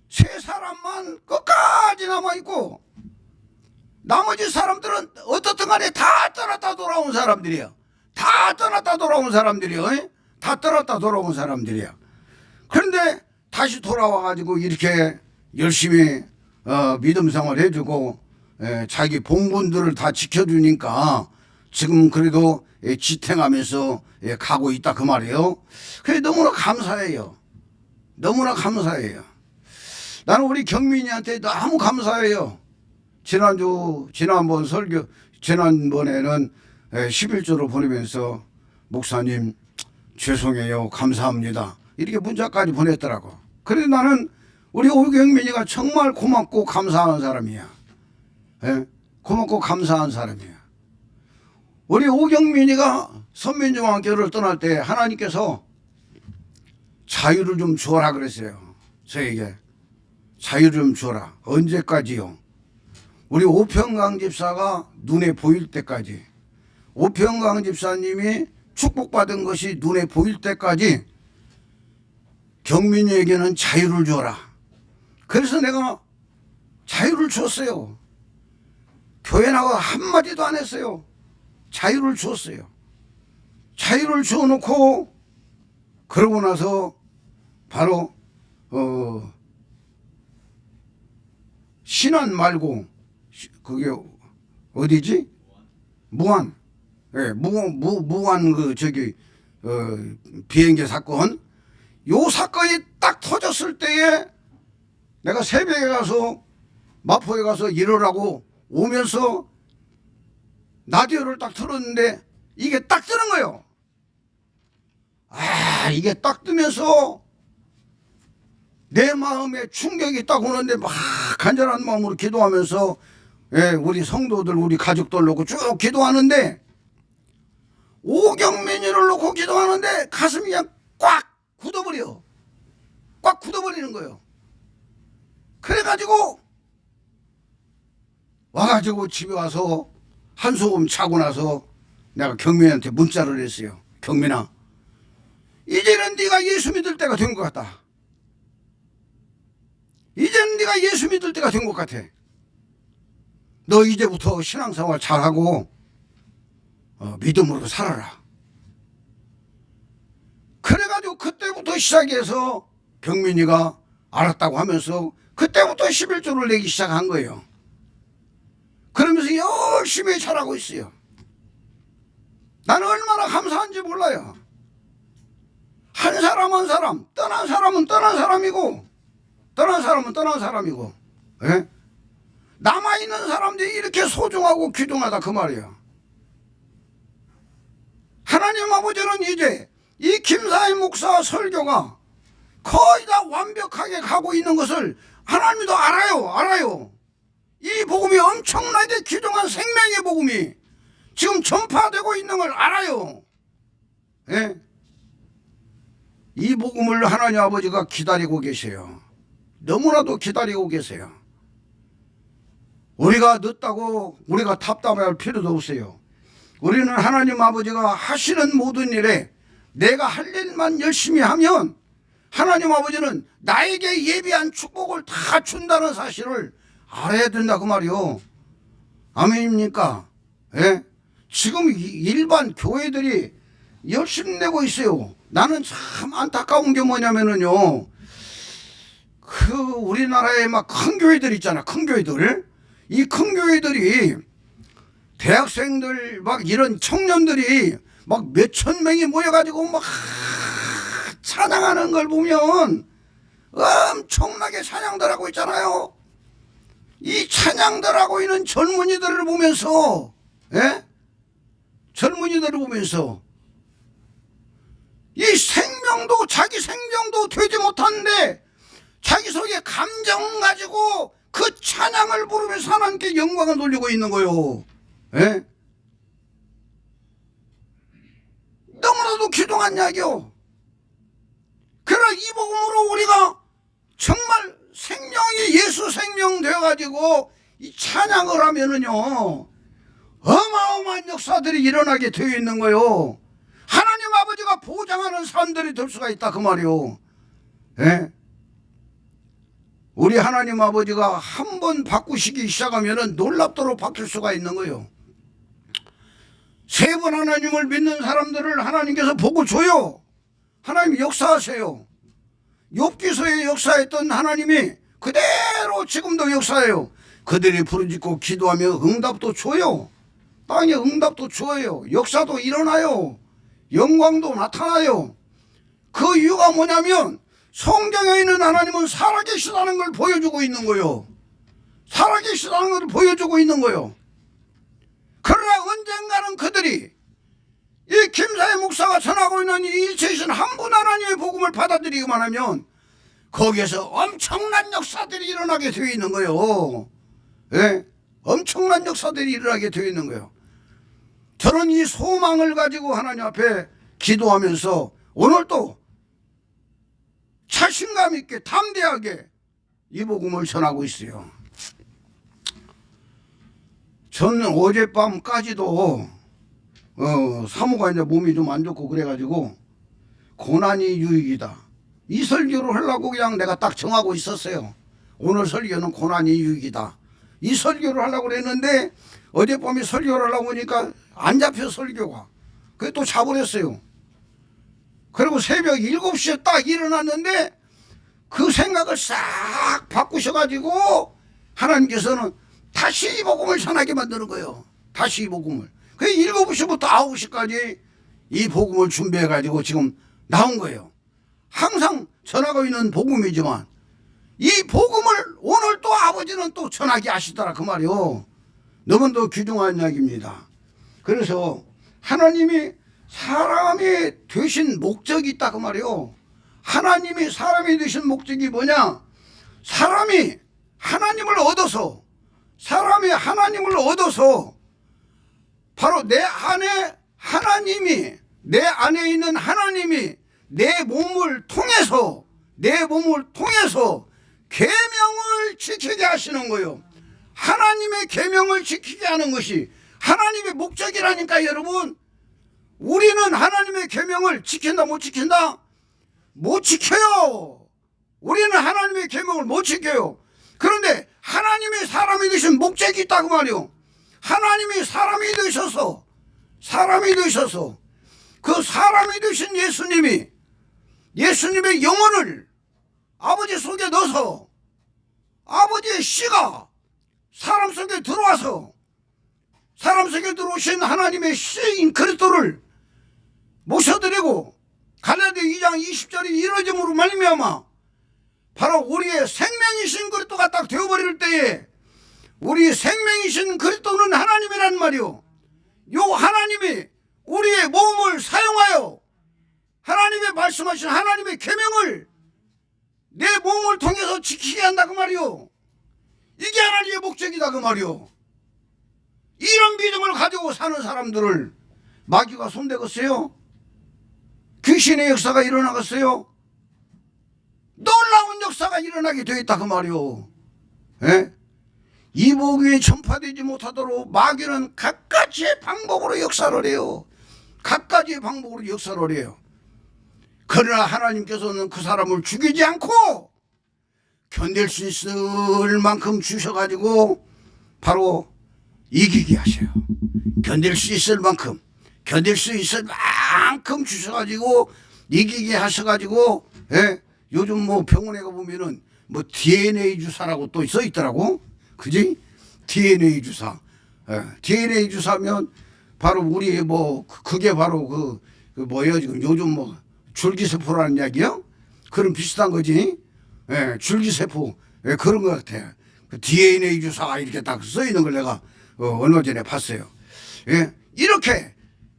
세 사람만 끝까지 남아있고 나머지 사람들은 어떻든 간에 다 떠났다 돌아온 사람들이야. 다 떠났다 돌아온 사람들이야. 다 떠났다 돌아온 사람들이야. 그런데 다시 돌아와가지고 이렇게 열심히 믿음 생활 해주고 자기 본분들을 다 지켜주니까 지금 그래도 지탱하면서 가고 있다 그 말이에요. 그래 너무나 감사해요. 너무나 감사해요. 나는 우리 경민이한테 너무 감사해요. 지난번 설교, 지난번에는 11조를 보내면서 목사님 죄송해요. 감사합니다. 이렇게 문자까지 보냈더라고. 그래서 나는 우리 오경민이가 정말 고맙고 감사한 사람이야. 고맙고 감사한 사람이야. 우리 오경민이가 선민중학교를 떠날 때 하나님께서 자유를 좀 주어라 그랬어요. 저에게. 자유를 좀 주어라. 언제까지요? 우리 오평강 집사가 눈에 보일 때까지, 오평강 집사님이 축복받은 것이 눈에 보일 때까지 경민이에게는 자유를 주어라. 그래서 내가 자유를 줬어요. 교회 나가 한마디도 안 했어요. 자유를 줬어요. 자유를 주어놓고 그러고 나서 바로 신안 말고 그게 어디지? 무안. 무안 그 저기 비행기 사건. 요 사건이 딱 터졌을 때에 내가 새벽에 가서 마포에 가서 일하라고 오면서 라디오를 딱 틀었는데 이게 딱 뜨는 거예요. 이게 딱 뜨면서 내 마음에 충격이 딱 오는데 막 간절한 마음으로 기도하면서 우리 성도들 우리 가족들 놓고 쭉 기도하는데 오경민이를 놓고 기도하는데 가슴이 그냥 꽉 굳어버려. 꽉 굳어버리는 거예요. 그래가지고 와가지고 집에 와서 한소금 차고 나서 내가 경민한테 문자를 했어요. 경민아, 이제는 네가 예수 믿을 때가 된 것 같다. 이제는 네가 예수 믿을 때가 된 것 같아. 너 이제부터 신앙생활 잘하고 믿음으로 살아라. 그래가지고 그때부터 시작해서 경민이가 알았다고 하면서 그때부터 11조를 내기 시작한 거예요. 그러면서 열심히 잘하고 있어요. 나는 얼마나 감사한지 몰라요. 한 사람 한 사람, 떠난 사람은 떠난 사람이고 떠난 사람은 떠난 사람이고 남아있는 사람들이 이렇게 소중하고 귀중하다 그 말이에요. 하나님 아버지는 이제 이 김사희 목사 설교가 거의 다 완벽하게 가고 있는 것을 하나님도 알아요. 이 복음이 엄청나게 귀중한 생명의 복음이 지금 전파되고 있는 걸 알아요. 이 복음을 하나님 아버지가 기다리고 계세요. 너무나도 기다리고 계세요. 우리가 늦다고 우리가 답답할 필요도 없어요. 우리는 하나님 아버지가 하시는 모든 일에 내가 할 일만 열심히 하면 하나님 아버지는 나에게 예비한 축복을 다 준다는 사실을 알아야 된다 그 말이요. 아멘입니까? 지금 일반 교회들이 열심히 내고 있어요. 나는 참 안타까운 게 뭐냐면은요, 그 우리나라에 막 큰 교회들 있잖아. 큰 교회들. 이 큰 교회들이 대학생들 막 이런 청년들이 막 몇천 명이 모여가지고 막 찬양하는 걸 보면 엄청나게 찬양들 하고 있잖아요. 이 찬양들 하고 있는 젊은이들을 보면서 젊은이들을 보면서 이 생명도 자기 생명도 되지 못하는데 자기 속에 감정 가지고 그 찬양을 부르면서 하나님께 영광을 돌리고 있는 거요. 예? 너무나도 귀중한 이야기요. 그러나 이 복음으로 우리가 정말 생명이 예수 생명 되어가지고 이 찬양을 하면은요, 어마어마한 역사들이 일어나게 되어 있는 거요. 하나님 아버지가 보장하는 사람들이 될 수가 있다 그 말이요. 예? 우리 하나님 아버지가 한 번 바꾸시기 시작하면은 놀랍도록 바뀔 수가 있는 거요. 세 번 하나님을 믿는 사람들을 하나님께서 복을 줘요. 하나님 역사하세요. 욥기서에 역사했던 하나님이 그대로 지금도 역사해요. 그들이 부르짖고 기도하며 응답도 줘요. 땅에 응답도 줘요. 역사도 일어나요. 영광도 나타나요. 그 이유가 뭐냐면 성경에 있는 하나님은 살아계시다는 걸 보여주고 있는 거예요. 살아계시다는 걸 보여주고 있는 거예요. 그러나 언젠가는 그들이 이 김사회 목사가 전하고 있는 이 일체이신 한 분 하나님의 복음을 받아들이기만 하면 거기에서 엄청난 역사들이 일어나게 되어 있는 거예요. 예? 엄청난 역사들이 일어나게 되어 있는 거예요. 저는 이 소망을 가지고 하나님 앞에 기도하면서 오늘도 자신감 있게 담대하게 이 복음을 전하고 있어요. 저는 어젯밤까지도 사모가 이제 몸이 좀 안 좋고 그래가지고 고난이 유익이다. 이 설교를 하려고 그냥 내가 딱 정하고 있었어요. 오늘 설교는 고난이 유익이다. 이 설교를 하려고 그랬는데 어젯밤에 설교를 하려고 하니까 안 잡혀 설교가. 그게 또 자버렸어요. 그리고 새벽 7시에 딱 일어났는데 그 생각을 싹 바꾸셔가지고 하나님께서는 다시 이 복음을 전하게 만드는 거예요. 다시 이 복음을. 그 7시부터 9시까지 이 복음을 준비해가지고 지금 나온 거예요. 항상 전하고 있는 복음이지만 이 복음을 오늘 또 아버지는 또 전하게 하시더라 그 말이요. 너무도 귀중한 이야기입니다. 그래서 하나님이 사람이 되신 목적이 있다 그 말이요. 하나님이 사람이 되신 목적이 뭐냐? 사람이 하나님을 얻어서 바로 내 안에 하나님이, 내 안에 있는 하나님이 내 몸을 통해서 계명을 지키게 하시는 거예요. 하나님의 계명을 지키게 하는 것이 하나님의 목적이라니까. 여러분, 우리는 하나님의 계명을 지킨다 못 지킨다? 못 지켜요. 우리는 하나님의 계명을 못 지켜요. 그런데 하나님이 사람이 되신 목적이 있다고 말이요. 하나님이 사람이 되셔서 그 사람이 되신 예수님의 영혼을 아버지 속에 넣어서 아버지의 씨가 사람 속에 들어와서 사람 속에 들어오신 하나님의 씨인 그리스도를 모셔드리고 갈라디아 2장 20절이 이루어짐으로 말미암아 바로 우리의 생명이신 그리스도가 딱 되어버릴 때에 우리 생명이신 그리스도는 하나님이란 말이요. 요 하나님이 우리의 몸을 사용하여 하나님의 말씀하신 하나님의 계명을 내 몸을 통해서 지키게 한다 그 말이요. 이게 하나님의 목적이다 그 말이요. 이런 믿음을 가지고 사는 사람들을 마귀가 손대겠어요? 귀신의 역사가 일어나겠어요? 놀라운 역사가 일어나게 되어 있다 그 말이요. 예? 이 복음이 전파되지 못하도록 마귀는 갖가지의 방법으로 역사를 해요. 갖가지의 방법으로 역사를 해요. 그러나 하나님께서는 그 사람을 죽이지 않고 견딜 수 있을 만큼 주셔가지고 바로 이기게 하셔요. 견딜 수 있을 만큼 주셔가지고 이기게 하셔가지고, 예? 요즘 뭐 병원에 가보면은 뭐 DNA 주사라고 또 써 있더라고. 그지? DNA 주사. 예. DNA 주사면 바로 우리 뭐 그게 바로 그 뭐예요 지금 요즘 뭐 줄기세포라는 이야기요? 그런 비슷한 거지. 예, 줄기세포. 예, 그런 것 같아요. 그 DNA 주사 이렇게 딱 써 있는 걸 내가 얼마 전에 봤어요. 예, 이렇게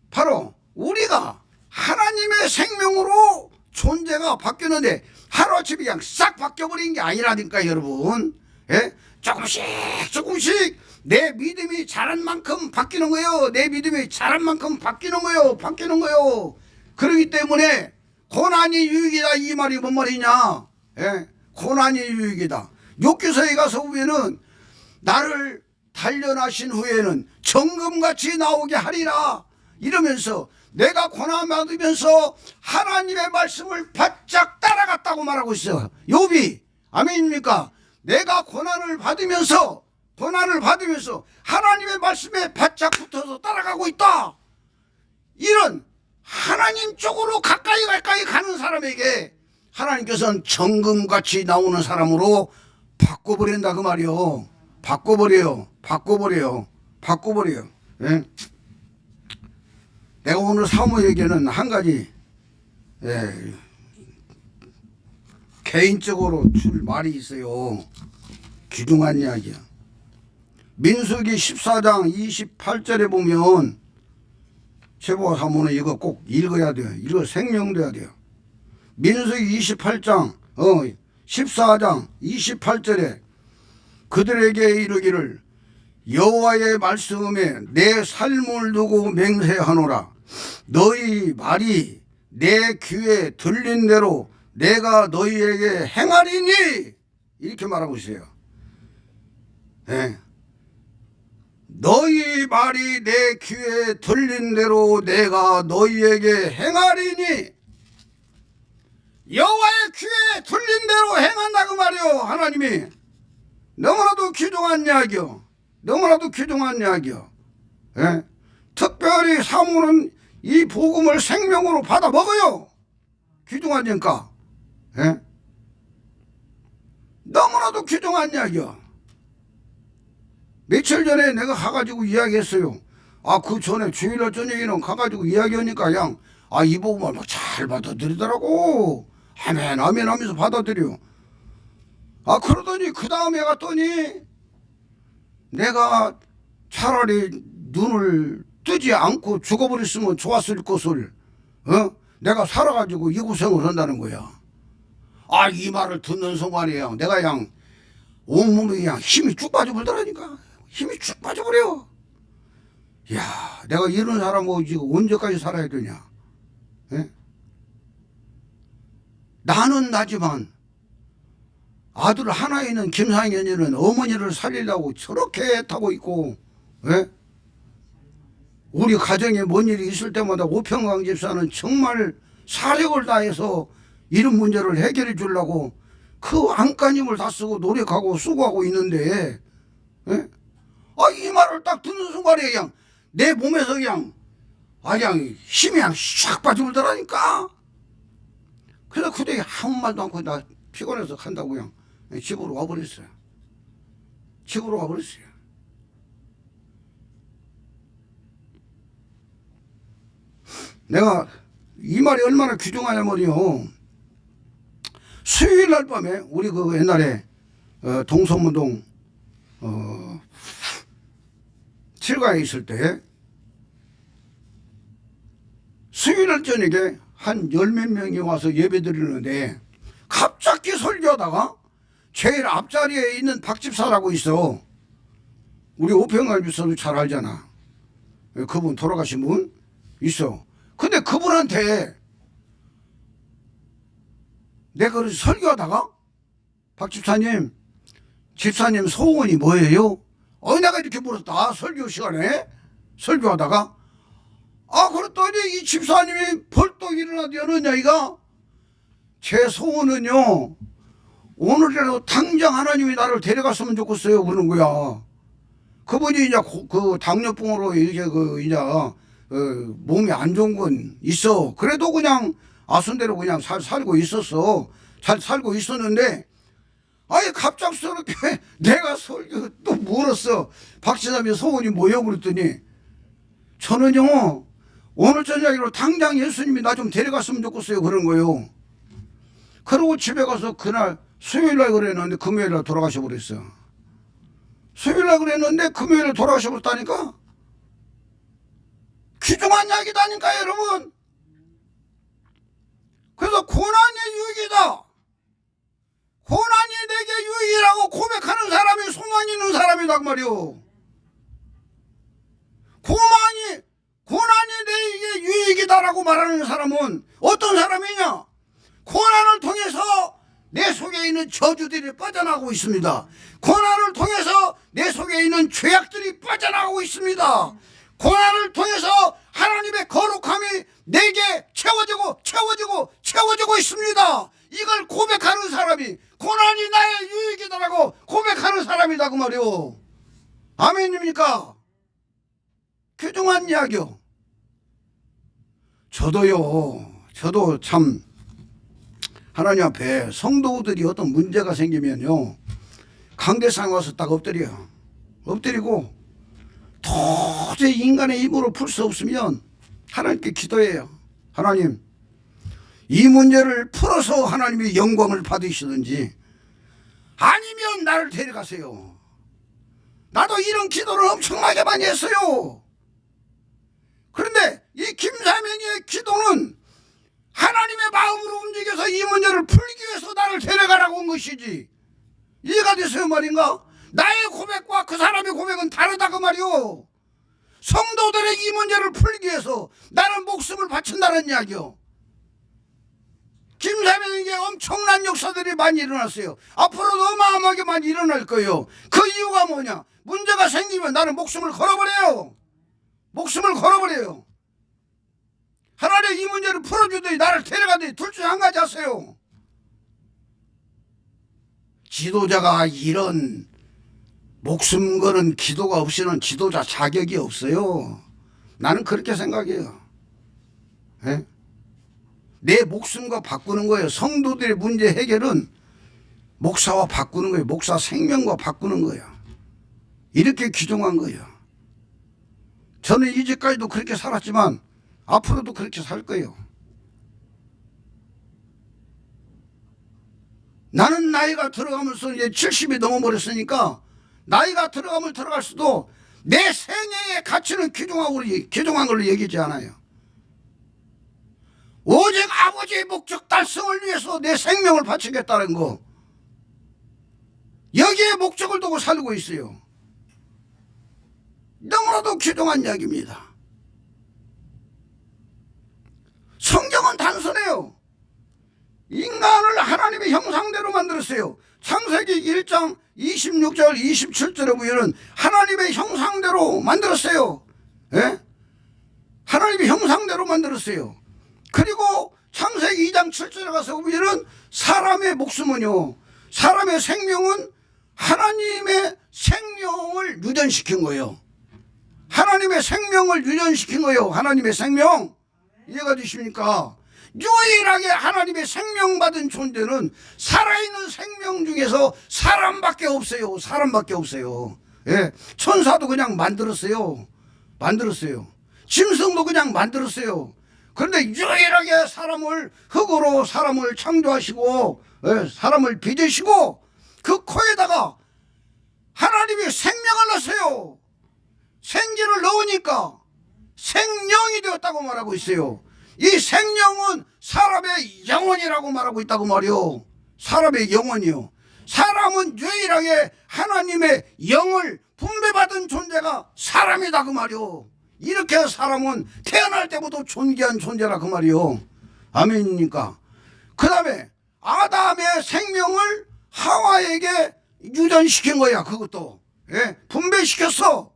바로 우리가 하나님의 생명으로 존재가 바뀌는데 하루아침에 그냥 싹 바뀌어버린 게 아니라니까 여러분. 예? 조금씩 조금씩 내 믿음이 자란 만큼 바뀌는 거예요. 내 믿음이 자란 만큼 바뀌는 거예요. 바뀌는 거예요. 그렇기 때문에 고난이 유익이다 이 말이 뭔 말이냐. 예? 고난이 유익이다. 욥기서에 가서 보면은 나를 단련하신 후에는 정금같이 나오게 하리라 이러면서 내가 고난 받으면서 하나님의 말씀을 바짝 따라갔다고 말하고 있어요. 욥이 아멘입니까? 내가 고난을 받으면서 하나님의 말씀에 바짝 붙어서 따라가고 있다. 이런 하나님 쪽으로 가까이 가는 사람에게 하나님께서는 정금같이 나오는 사람으로 바꿔버린다 그 말이요. 바꿔버려요. 예? 내가 오늘 사모에게는 한 가지 개인적으로 줄 말이 있어요. 귀중한 이야기야. 민수기 14장 28절에 보면 제보 사모는 이거 꼭 읽어야 돼요. 이거 생명돼야 돼요. 민수기 14장 28절에 그들에게 이르기를 여호와의 말씀에 내 삶을 두고 맹세하노라. 너희 말이 내 귀에 들린 대로 내가 너희에게 행하리니 이렇게 말하고 있어요. 네. 너희 말이 내 귀에 들린 대로 내가 너희에게 행하리니 여호와의 귀에 들린 대로 행한다고 말이요. 하나님이 너무나도 귀중한 이야기요. 예? 특별히 사모는 이 복음을 생명으로 받아 먹어요. 귀중하니까. 예? 너무나도 귀중한 이야기요. 며칠 전에 내가 가가지고 이야기했어요. 그 전에 주일날 저녁에는 가가지고 이야기하니까 그냥 이 복음을 잘 받아들이더라고. 아멘 하면서 받아들여. 그러더니 그 다음에 갔더니 내가 차라리 눈을 뜨지 않고 죽어버렸으면 좋았을 것을 내가 살아가지고 이 고생을 한다는 거야. 이 말을 듣는 순간에 내가 그냥 온몸에 그냥 힘이 쭉 빠져버리더라니까. 힘이 쭉 빠져버려. 야, 내가 이런 사람하고 지금 언제까지 살아야 되냐. 예? 나는 나지만 아들 하나 있는 김상현이는 어머니를 살리려고 저렇게 애타고 있고, 예? 우리 가정에 뭔 일이 있을 때마다 오평강 집사는 정말 사력을 다해서 이런 문제를 해결해 주려고 그 안간힘을 다 쓰고 노력하고 수고하고 있는데, 예? 이 말을 딱 듣는 순간에 그냥 내 몸에서 그냥 힘이 그냥 샥 빠져들더라니까. 그래서 그때 아무 말도 않고 나 피곤해서 간다고 그냥 집으로 와버렸어요. 내가 이 말이 얼마나 귀중하냐면요. 수요일 날 밤에 우리 그 옛날에 동서문동 7가에 있을 때 수요일 날 저녁에 한 열 몇 명이 와서 예배 드리는데 갑자기 설교하다가 제일 앞자리에 있는 박집사라고 있어. 우리 오평강 집사도 잘 알잖아. 그분 돌아가신 분 있어. 근데 그분한테 내가 설교하다가 박집사님, 집사님 소원이 뭐예요? 내가 이렇게 물었다. 설교 시간에 설교하다가 그랬더니 이 집사님이 벌떡 일어나서 여는 이가 제 소원은요, 오늘이라도 당장 하나님이 나를 데려갔으면 좋겠어요 그러는 거야. 그분이 이제 그 당뇨병으로 이렇게 몸이 안 좋은 건 있어. 그래도 그냥 아순대로 그냥 살고 있었어. 잘 살고 있었는데 갑작스럽게 내가 설교 또 물었어. 박지남이 소원이 뭐예요? 그랬더니 저는요, 오늘 저녁으로 당장 예수님이 나 좀 데려갔으면 좋겠어요 그런 거예요. 그러고 집에 가서 그날 수요일날 그랬는데 금요일날 돌아가셔 버렸어. 수요일날 그랬는데 금요일날 돌아가셔 버렸다니까. 귀중한 이야기다니까 여러분. 그래서 고난이 유익이다. 고난이 내게 유익이라고 고백하는 사람이 소망 있는 사람이다 그 말이오. 고난이 내게 유익이다라고 말하는 사람은 어떤 사람이냐? 고난을 통해서 내 속에 있는 저주들이 빠져나가고 있습니다. 고난을 통해서 내 속에 있는 죄악들이 빠져나가고 있습니다. 고난을 통해서 하나님의 거룩함이 내게 채워지고 있습니다. 이걸 고백하는 사람이 고난이 나의 유익이다라고 고백하는 사람이다 그 말이오. 아멘입니까? 귀중한 이야기요. 저도 참 하나님 앞에 성도들이 어떤 문제가 생기면요, 강대상에 와서 딱 엎드리고 도저히 인간의 힘으로 풀 수 없으면 하나님께 기도해요. 하나님, 이 문제를 풀어서 하나님의 영광을 받으시든지 아니면 나를 데려가세요. 나도 이런 기도를 엄청나게 많이 했어요. 그런데 이 김사명의 기도는 하나님의 마음으로 움직여서 이 문제를 풀기 위해서 나를 데려가라고 온 것이지. 이해가 되세요 말인가? 나의 고백과 그 사람의 고백은 다르다 그 말이오. 성도들의 이 문제를 풀기 위해서 나는 목숨을 바친다는 이야기요. 김사명에게 엄청난 역사들이 많이 일어났어요. 앞으로도 어마어마하게 많이 일어날 거예요. 그 이유가 뭐냐? 문제가 생기면 나는 목숨을 걸어버려요. 하나님 이 문제를 풀어주더니 나를 데려가더니 둘 중에 한 가지 하세요. 지도자가 이런 목숨 거는 기도가 없이는 지도자 자격이 없어요. 나는 그렇게 생각해요. 네? 내 목숨과 바꾸는 거예요. 성도들의 문제 해결은 목사와 바꾸는 거예요. 목사 생명과 바꾸는 거예요. 이렇게 귀중한 거예요. 저는 이제까지도 그렇게 살았지만 앞으로도 그렇게 살 거예요. 나는 나이가 들어가면서 이제 70이 넘어버렸으니까 나이가 들어가면 들어갈수도 내 생애의 가치는 귀중한 걸로 여기지 않아요. 오직 아버지의 목적 달성을 위해서 내 생명을 바치겠다는 거, 여기에 목적을 두고 살고 있어요. 너무나도 귀중한 이야기입니다. 성경은 단순해요. 인간을 하나님의 형상대로 만들었어요. 창세기 1장 26절 27절에 보면 하나님의 형상대로 만들었어요. 예? 하나님의 형상대로 만들었어요. 그리고 창세기 2장 7절에 가서 보면 사람의 목숨은요, 사람의 생명은 하나님의 생명을 유전시킨 거예요. 하나님의 생명을 유전시킨 거예요. 하나님의 생명. 이해가 되십니까? 유일하게 하나님의 생명 받은 존재는 살아있는 생명 중에서 사람밖에 없어요. 예. 천사도 그냥 만들었어요. 짐승도 그냥 만들었어요. 그런데 유일하게 사람을, 흙으로 사람을 창조하시고, 예, 사람을 빚으시고 그 코에다가 하나님이 생명을 넣었어요. 생기를 넣으니까 생명이 되었다고 말하고 있어요. 이 생명은 사람의 영혼이라고 말하고 있다고 말이요. 사람의 영혼이요. 사람은 유일하게 하나님의 영을 분배받은 존재가 사람이다 그 말이요. 이렇게 사람은 태어날 때부터 존귀한 존재라 그 말이요. 아멘입니까? 그 다음에 아담의 생명을 하와에게 유전시킨 거야. 그것도, 예, 분배시켰어.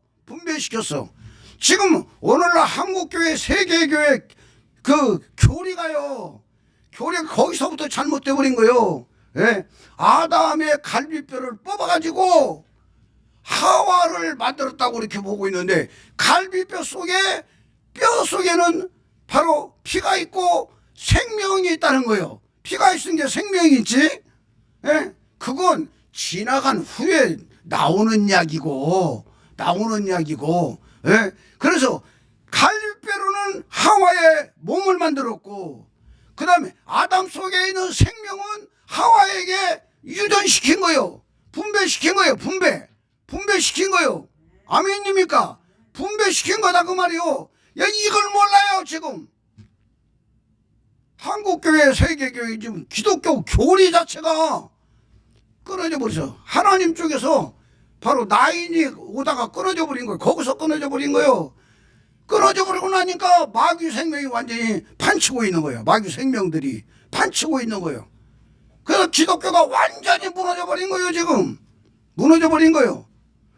지금 오늘날 한국교회, 세계교회 그 교리가 거기서부터 잘못돼 버린 거예요. 예? 아담의 갈비뼈를 뽑아가지고 하와를 만들었다고 이렇게 보고 있는데, 갈비뼈 속에, 뼈 속에는 바로 피가 있고 생명이 있다는 거예요. 피가 있는 게 생명이 있지. 예? 그건 지나간 후에 나오는 이야기고. 예? 그래서 갈비뼈로는 하와의 몸을 만들었고, 그 다음에 아담 속에 있는 생명은 하와에게 유전시킨 거예요. 분배시킨 거예요. 아멘입니까? 분배시킨 거다 그 말이요. 야, 이걸 몰라요. 지금 한국교회, 세계교회, 지금 기독교 교리 자체가 끊어져 버렸어. 하나님 쪽에서 바로 나인이 오다가 끊어져 버린 거예요. 거기서 끊어져 버린 거예요. 끊어져 버리고 나니까 마귀 생명이 완전히 판치고 있는 거예요. 마귀 생명들이 판치고 있는 거예요. 그래서 기독교가 완전히 무너져 버린 거예요. 지금 무너져 버린 거예요.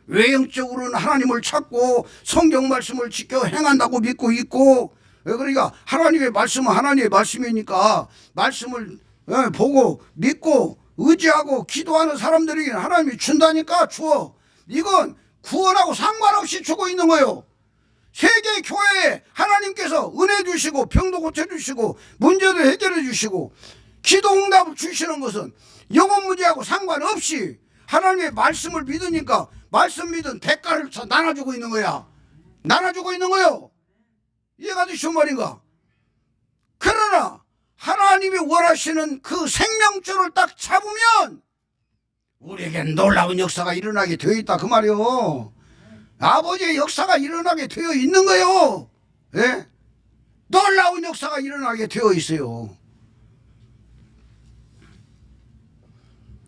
외형적으로는 하나님을 찾고 성경 말씀을 지켜 행한다고 믿고 있고, 그러니까 하나님의 말씀은 하나님의 말씀이니까 말씀을 보고 믿고 의지하고 기도하는 사람들에게 하나님이 준다니까 주어. 이건 구원하고 상관없이 주고 있는 거예요. 세계 교회에 하나님께서 은혜 주시고 병도 고쳐주시고 문제도 해결해 주시고 기도 응답을 주시는 것은 영혼 문제하고 상관없이 하나님의 말씀을 믿으니까 말씀 믿은 대가를 나눠주고 있는 거야. 나눠주고 있는 거요. 이해가 되시는 말인가? 그러나 하나님이 원하시는 그 생명줄을 딱 잡으면 우리에겐 놀라운 역사가 일어나게 되어 있다 그 말이요. 아버지의 역사가 일어나게 되어 있는 거요. 예? 놀라운 역사가 일어나게 되어 있어요.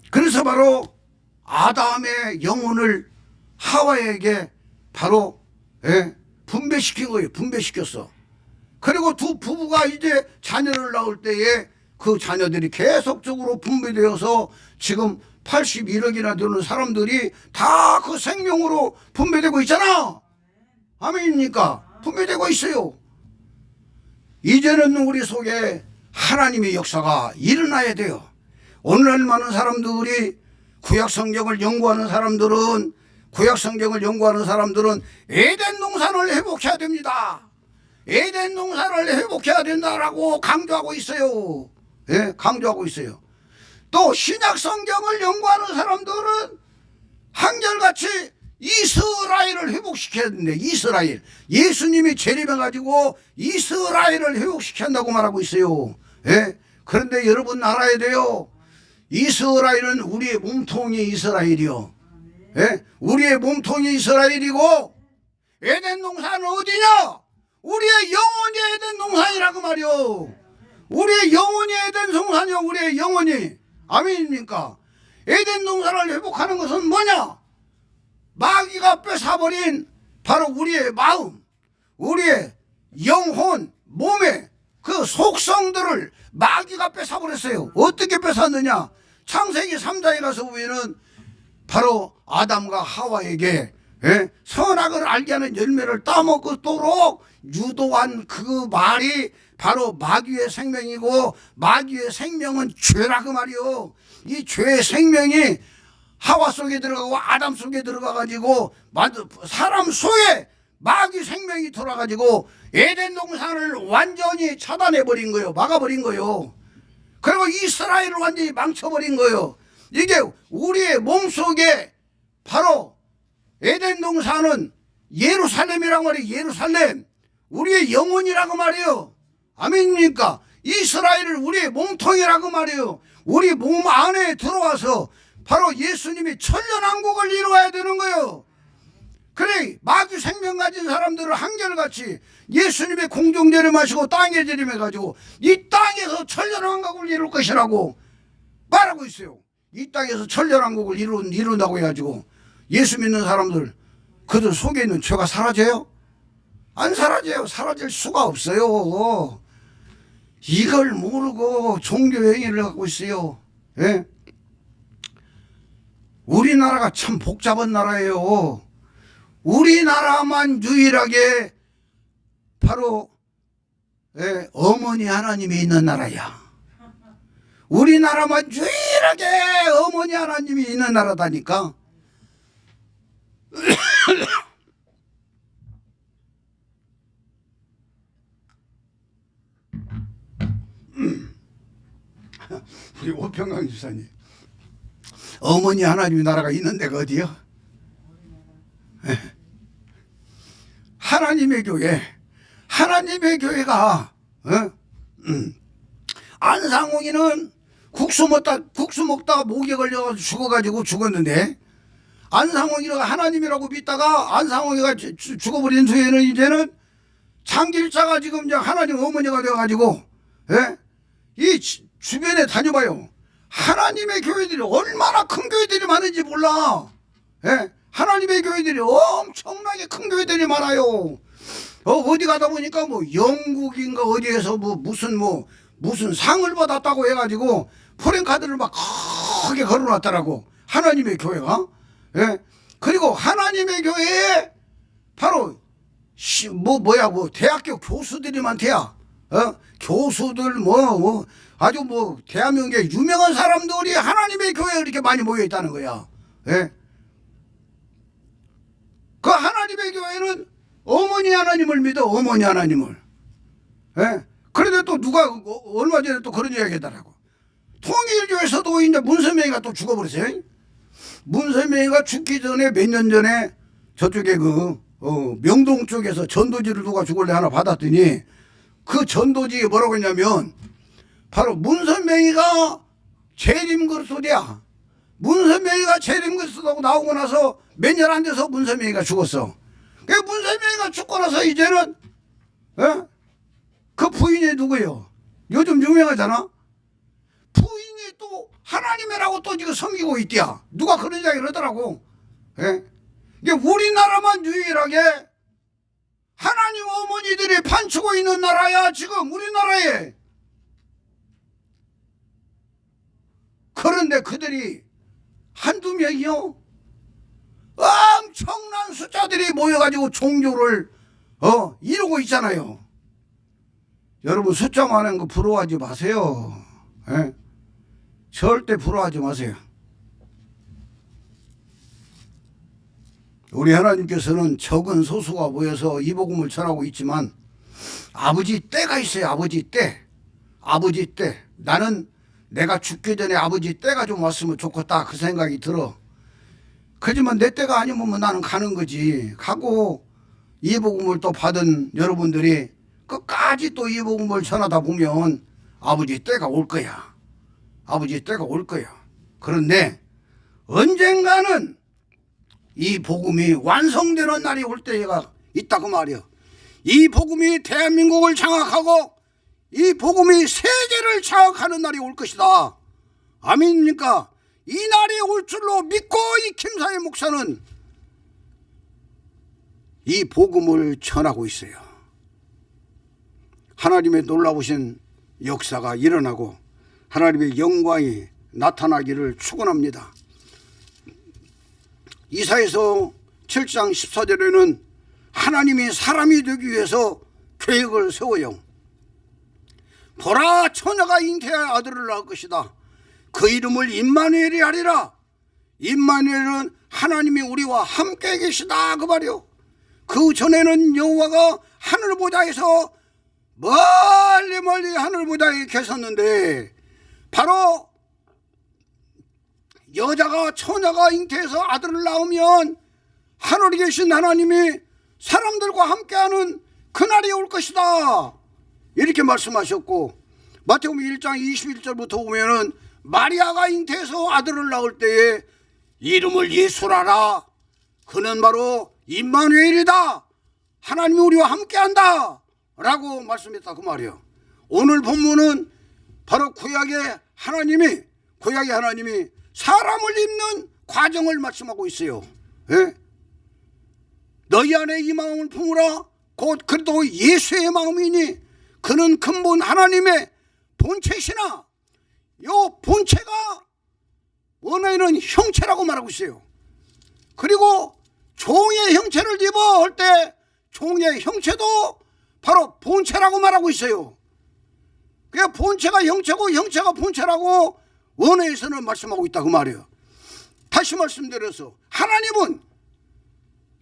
그래서 바로 아담의 영혼을 하와에게 바로 분배시킨 거예요. 분배시켰어. 그리고 두 부부가 이제 자녀를 낳을 때에 그 자녀들이 계속적으로 분배되어서 지금 81억이나 되는 사람들이 다 그 생명으로 분배되고 있잖아. 아멘입니까? 분배되고 있어요. 이제는 우리 속에 하나님의 역사가 일어나야 돼요. 오늘날 많은 사람들이 구약 성경을 연구하는 사람들은 에덴 동산을 회복해야 됩니다. 에덴 동산을 회복해야 된다라고 강조하고 있어요. 예, 강조하고 있어요. 또 신약 성경을 연구하는 사람들은 한결같이 이스라엘을 회복시켜야 된대. 이스라엘. 예수님이 재림해가지고 이스라엘을 회복시켜야 한다고 말하고 있어요. 예? 그런데 여러분 알아야 돼요. 이스라엘은 우리의 몸통이 이스라엘이요. 예? 우리의 몸통이 이스라엘이고 에덴 동산은 어디냐? 우리의 영혼이 에덴 동산이라고 말이요. 우리의 영혼이 에덴 동산이요. 우리의 영혼이. 아멘입니까? 에덴 동산을 회복하는 것은 뭐냐? 마귀가 뺏어버린 바로 우리의 마음, 우리의 영혼, 몸의 그 속성들을 마귀가 뺏어버렸어요. 어떻게 뺏었느냐? 창세기 3장에 가서 보면은 바로 아담과 하와에게 선악을 알게 하는 열매를 따먹도록 유도한 그 말이 바로 마귀의 생명이고, 마귀의 생명은 죄라 그 말이요. 이 죄의 생명이 하와 속에 들어가고 아담 속에 들어가가지고 사람 속에 마귀 생명이 들어가가지고 에덴 동산을 완전히 차단해버린 거예요. 막아버린 거예요. 그리고 이스라엘을 완전히 망쳐버린 거예요. 이게 우리의 몸속에 바로 에덴 동산은 예루살렘이라고 말이에요. 예루살렘. 우리의 영혼이라고 말이에요. 아멘입니까? 이스라엘을 우리의 몸통이라고 말이에요. 우리 몸 안에 들어와서 바로 예수님이 천년왕국을 이루어야 되는 거예요. 그래 마귀 생명 가진 사람들을 한결같이 예수님의 공중 재림하시고 땅에 재림해가지고 이 땅에서 천년왕국을 이룰 것이라고 말하고 있어요. 이 땅에서 천년왕국을 이룬다고 해가지고 예수 믿는 사람들 그들 속에 있는 죄가 사라져요? 안 사라져요. 사라질 수가 없어요. 이걸 모르고 종교행위를 하고 있어요. 예? 우리나라가 참 복잡한 나라예요. 우리나라만 유일하게 바로 어머니 하나님이 있는 나라야. 우리나라만 유일하게 어머니 하나님이 있는 나라다니까. 우리 오평강 집사님, 어머니 하나님의 나라가 있는 데가 어디요? 하나님의 교회, 하나님의 교회가 안상홍이는 국수 먹다가 목에 걸려서 죽어가지고 죽었는데, 안상홍이가 하나님이라고 믿다가 안상홍이가 죽어버린 후에는 이제는 장길자가 지금 이제 하나님 어머니가 되어가지고 이 주변에 다녀봐요. 하나님의 교회들이 얼마나 큰 교회들이 많은지 몰라. 예? 하나님의 교회들이 엄청나게 큰 교회들이 많아요. 어디 가다 보니까 뭐 영국인가 어디에서 무슨 상을 받았다고 해가지고 포렌카드를 막 크게 걸어놨더라고. 하나님의 교회가. 예? 그리고 하나님의 교회에 바로 대학교 교수들이 많대야. 교수들 아주 대한민국의 유명한 사람들이 하나님의 교회에 이렇게 많이 모여 있다는 거야. 예? 그 하나님의 교회는 어머니 하나님을 믿어. 어머니 하나님을. 예? 그런데 또 누가 얼마 전에 또 그런 이야기 하더라고. 통일교에서도 이제 문선명이가 또 죽어버렸어요. 문선명이가 죽기 전에 몇 년 전에 저쪽에 명동 쪽에서 전도지를 누가 죽을래 하나 받았더니 그 전도지에 뭐라고 했냐면 바로 문선명이가 재림그리스도야. 문선명이가 재림그리스도라고 나오고 나서 몇 년 안 돼서 문선명이가 죽었어. 그 문선명이가 죽고 나서 이제는 그 부인이 누구예요? 요즘 유명하잖아. 부인이 또 하나님이라고 또 지금 섬기고 있대야. 누가 그런 이야기를 하더라고. 예? 이게 우리나라만 유일하게 하나님 어머니들이 판치고 있는 나라야. 지금 우리나라에. 그런데 그들이 한두 명이요. 엄청난 숫자들이 모여가지고 종교를 이루고 있잖아요. 여러분 숫자 많은 거 부러워하지 마세요. 예? 절대 부러워하지 마세요. 우리 하나님께서는 적은 소수가 모여서 이 복음을 전하고 있지만 아버지 때가 있어요. 아버지 때. 아버지 때. 나는 내가 죽기 전에 아버지 때가 좀 왔으면 좋겠다 그 생각이 들어. 그지만 내 때가 아니면 나는 가는 거지. 가고 이 복음을 또 받은 여러분들이 끝까지 또 이 복음을 전하다 보면 아버지 때가 올 거야. 아버지 때가 올 거야. 그런데 언젠가는 이 복음이 완성되는 날이 올 때가 있다고 말이야. 이 복음이 대한민국을 장악하고 이 복음이 세계를 장악하는 날이 올 것이다. 아멘입니까? 이 날이 올 줄로 믿고 이 김사회 목사는 이 복음을 전하고 있어요. 하나님의 놀라우신 역사가 일어나고 하나님의 영광이 나타나기를 축원합니다. 이사야서 7장 14절에는 하나님이 사람이 되기 위해서 계획을 세워요. 보라, 처녀가 잉태하여 아들을 낳을 것이다. 그 이름을 임마누엘이 하리라. 임마누엘은 하나님이 우리와 함께 계시다 그 말이요. 그 전에는 여호와가 하늘 보좌에서 멀리 멀리 하늘 보좌에 계셨는데 바로 여자가 처녀가 잉태해서 아들을 낳으면 하늘에 계신 하나님이 사람들과 함께하는 그날이 올 것이다 이렇게 말씀하셨고, 마태복음 1장 21절부터 보면은 마리아가 잉태해서 아들을 낳을 때에 이름을 예수라라. 그는 바로 임마누엘이다. 하나님이 우리와 함께한다 라고 말씀했다 그 말이에요. 오늘 본문은 바로 구약의 하나님이 사람을 입는 과정을 말씀하고 있어요. 예? 너희 안에 이 마음을 품으라. 곧 그래도 예수의 마음이니 그는 근본 하나님의 본체시나. 요 본체가 원어에는 형체라고 말하고 있어요. 그리고 종의 형체를 입어 할 때 종의 형체도 바로 본체라고 말하고 있어요. 그게 본체가 형체고 형체가 본체라고 원어에서는 말씀하고 있다 그 말이에요. 다시 말씀드려서 하나님은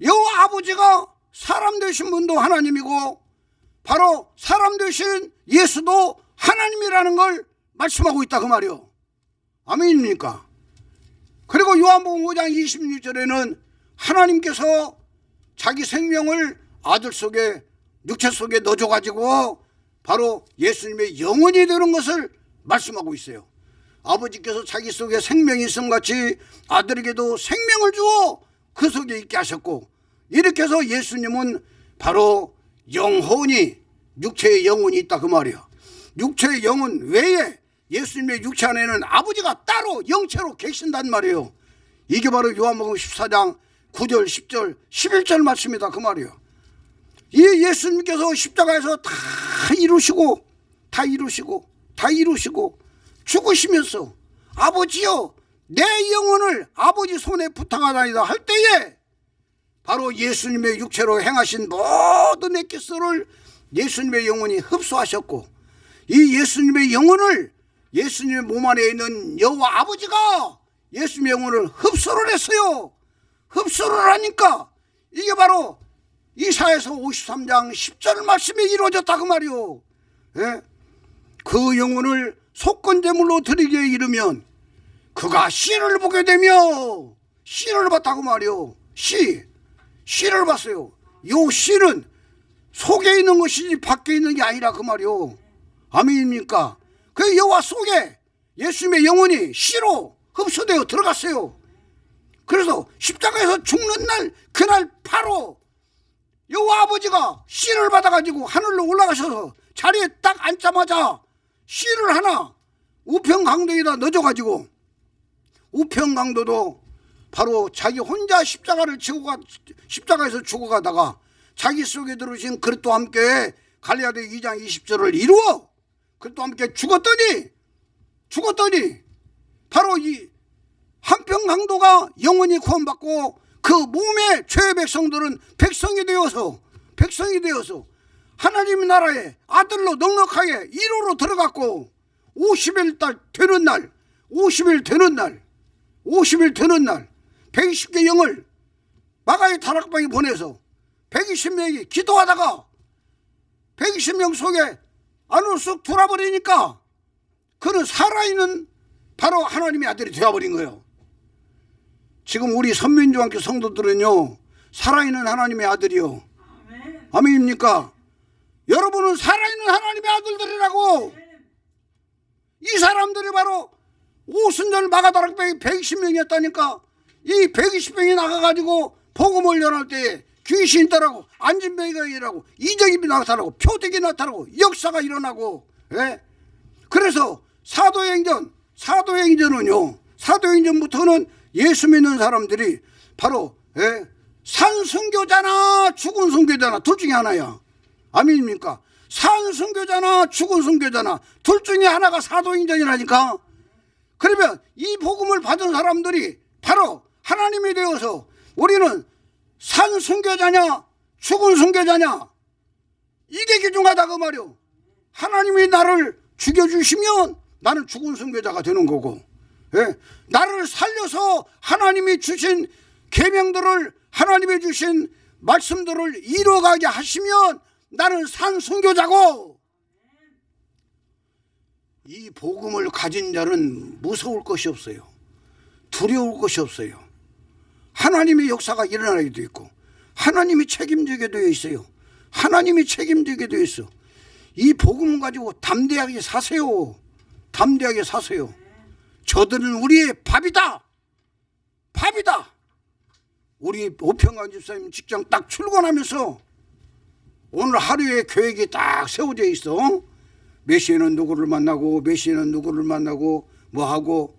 여호와 아버지가 사람 되신 분도 하나님이고 바로 사람 되신 예수도 하나님이라는 걸 말씀하고 있다 그 말이에요. 아멘입니까? 그리고 요한복음 5장 26절에는 하나님께서 자기 생명을 아들 속에 육체 속에 넣어줘가지고 바로 예수님의 영혼이 되는 것을 말씀하고 있어요. 아버지께서 자기 속에 생명이 있음 같이 아들에게도 생명을 주어 그 속에 있게 하셨고, 이렇게 해서 예수님은 바로 영혼이 육체의 영혼이 있다 그 말이에요. 육체의 영혼 외에 예수님의 육체 안에는 아버지가 따로 영체로 계신단 말이에요. 이게 바로 요한복음 14장 9절 10절 11절 말씀이다 그 말이에요. 이 예수님께서 십자가에서 다 이루시고 죽으시면서 아버지여 내 영혼을 아버지 손에 부탁하나이다 할 때에 바로 예수님의 육체로 행하신 모든 엑기스를 예수님의 영혼이 흡수하셨고, 이 예수님의 영혼을 예수님의 몸 안에 있는 여호와 아버지가 예수님의 영혼을 흡수를 했어요. 흡수를 하니까 이게 바로 이사야서 53장 10절 말씀에 이루어졌다 그 말이요. 예? 그 영혼을 속건제물로 드리기에 이르면 그가 씨를 보게 되며, 씨를 봤다고 말이요. 씨를 봤어요. 요 씨는 속에 있는 것이지 밖에 있는 게 아니라 그 말이요. 아멘입니까? 그 여호와 속에 예수님의 영혼이 씨로 흡수되어 들어갔어요. 그래서 십자가에서 죽는 날, 그날 바로 여호와 아버지가 씨를 받아가지고 하늘로 올라가셔서 자리에 딱 앉자마자 씨를 하나 우평강도에다 넣어줘가지고, 우평강도도 바로 자기 혼자 십자가에서 죽어가다가 자기 속에 들으신 그릇도 함께 갈라디아 2장 20절을 이루어 그릇도 함께 죽었더니 바로 이 한평강도가 영원히 구원받고 그 몸의 죄의 백성들은 백성이 되어서 하나님의 나라의 아들로 넉넉하게 1호로 들어갔고, 50일 되는 날 120개 영을 마가의 다락방에 보내서 120명이 기도하다가 120명 속에 안으로 쑥 돌아버리니까 그는 살아있는 바로 하나님의 아들이 되어버린 거예요. 지금 우리 선민중학교 성도들은요, 살아있는 하나님의 아들이요. 아멘입니까? 여러분은 살아있는 하나님의 아들들이라고. 이 사람들이 바로 오순절 마가다락방에 120명이었다니까. 이 120명이 나가가지고 복음을 전할 때에 귀신이 따라고, 안진뱅이가 일하고, 이적이 나타나고, 표적이 나타나고, 역사가 일어나고. 예? 그래서 사도행전부터는 예수 믿는 사람들이 바로 산 순교자나 죽은 순교자나 둘 중에 하나야. 아멘입니까? 산 순교자나 죽은 순교자나 둘 중에 하나가 사도행전이라니까. 그러면 이 복음을 받은 사람들이 바로 하나님이 되어서 우리는 산 순교자냐 죽은 순교자냐 이게 귀중하다 그 말이오. 하나님이 나를 죽여주시면 나는 죽은 순교자가 되는 거고, 나를 살려서 하나님이 주신 계명들을, 하나님이 주신 말씀들을 이루어가게 하시면 나는 산 순교자고. 이 복음을 가진 자는 무서울 것이 없어요. 두려울 것이 없어요. 하나님의 역사가 일어나기도 있고 하나님이 책임지게 되어 있어요. 하나님이 책임지게 되어 있어. 이 복음 가지고 담대하게 사세요. 담대하게 사세요. 저들은 우리의 밥이다. 우리 오평강 집사님 직장 딱 출근하면서 오늘 하루의 계획이 딱 세워져 있어. 몇 시에는 누구를 만나고 몇 시에는 누구를 만나고 뭐하고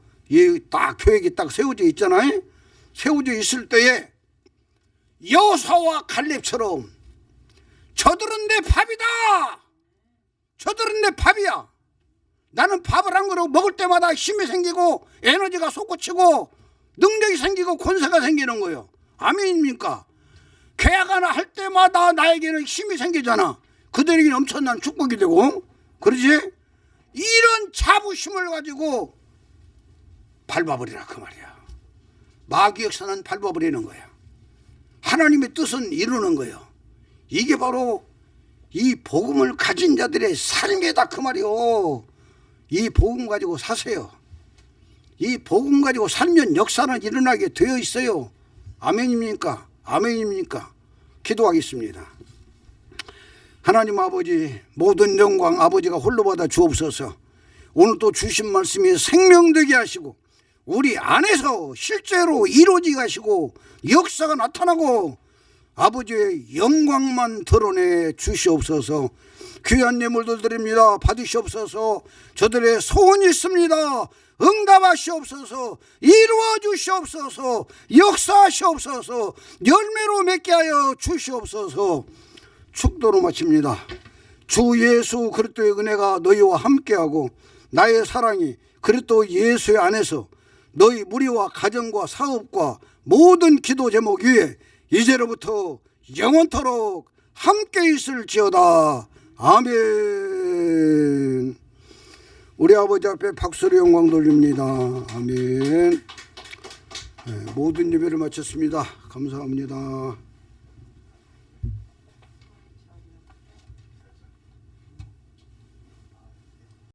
딱 계획이 딱 세워져 있잖아요. 세워져 있을 때에 여호수아와 갈렙처럼 저들은 내 밥이다. 저들은 내 밥이야. 나는 밥을 한 그릇 먹을 때마다 힘이 생기고 에너지가 솟구치고 능력이 생기고 권세가 생기는 거예요. 아멘입니까? 계약 하나 할 때마다 나에게는 힘이 생기잖아. 그들에게는 엄청난 축복이 되고, 그러지? 이런 자부심을 가지고 밟아버리라 그 말이야. 마귀 역사는 밟아버리는 거야. 하나님의 뜻은 이루는 거예요. 이게 바로 이 복음을 가진 자들의 삶이다 그 말이요. 이 복음 가지고 사세요. 이 복음 가지고 살면 역사는 일어나게 되어 있어요. 아멘입니까? 아멘입니까? 기도하겠습니다. 하나님 아버지, 모든 영광 아버지가 홀로 받아 주옵소서. 오늘 또 주신 말씀이 생명되게 하시고 우리 안에서 실제로 이루어지게 하시고 역사가 나타나고 아버지의 영광만 드러내 주시옵소서. 귀한 예물들 드립니다. 받으시옵소서. 저들의 소원이 있습니다. 응답하시옵소서. 이루어 주시옵소서. 역사하시옵소서. 열매로 맺게 하여 주시옵소서. 축도로 마칩니다. 주 예수 그리스도의 은혜가 너희와 함께하고 나의 사랑이 그리스도 예수의 안에서 너희 무리와 가정과 사업과 모든 기도 제목 위에 이제로부터 영원토록 함께 있을지어다. 아멘. 우리 아버지 앞에 박수로 영광 돌립니다. 아멘. 모든 예배를 마쳤습니다. 감사합니다.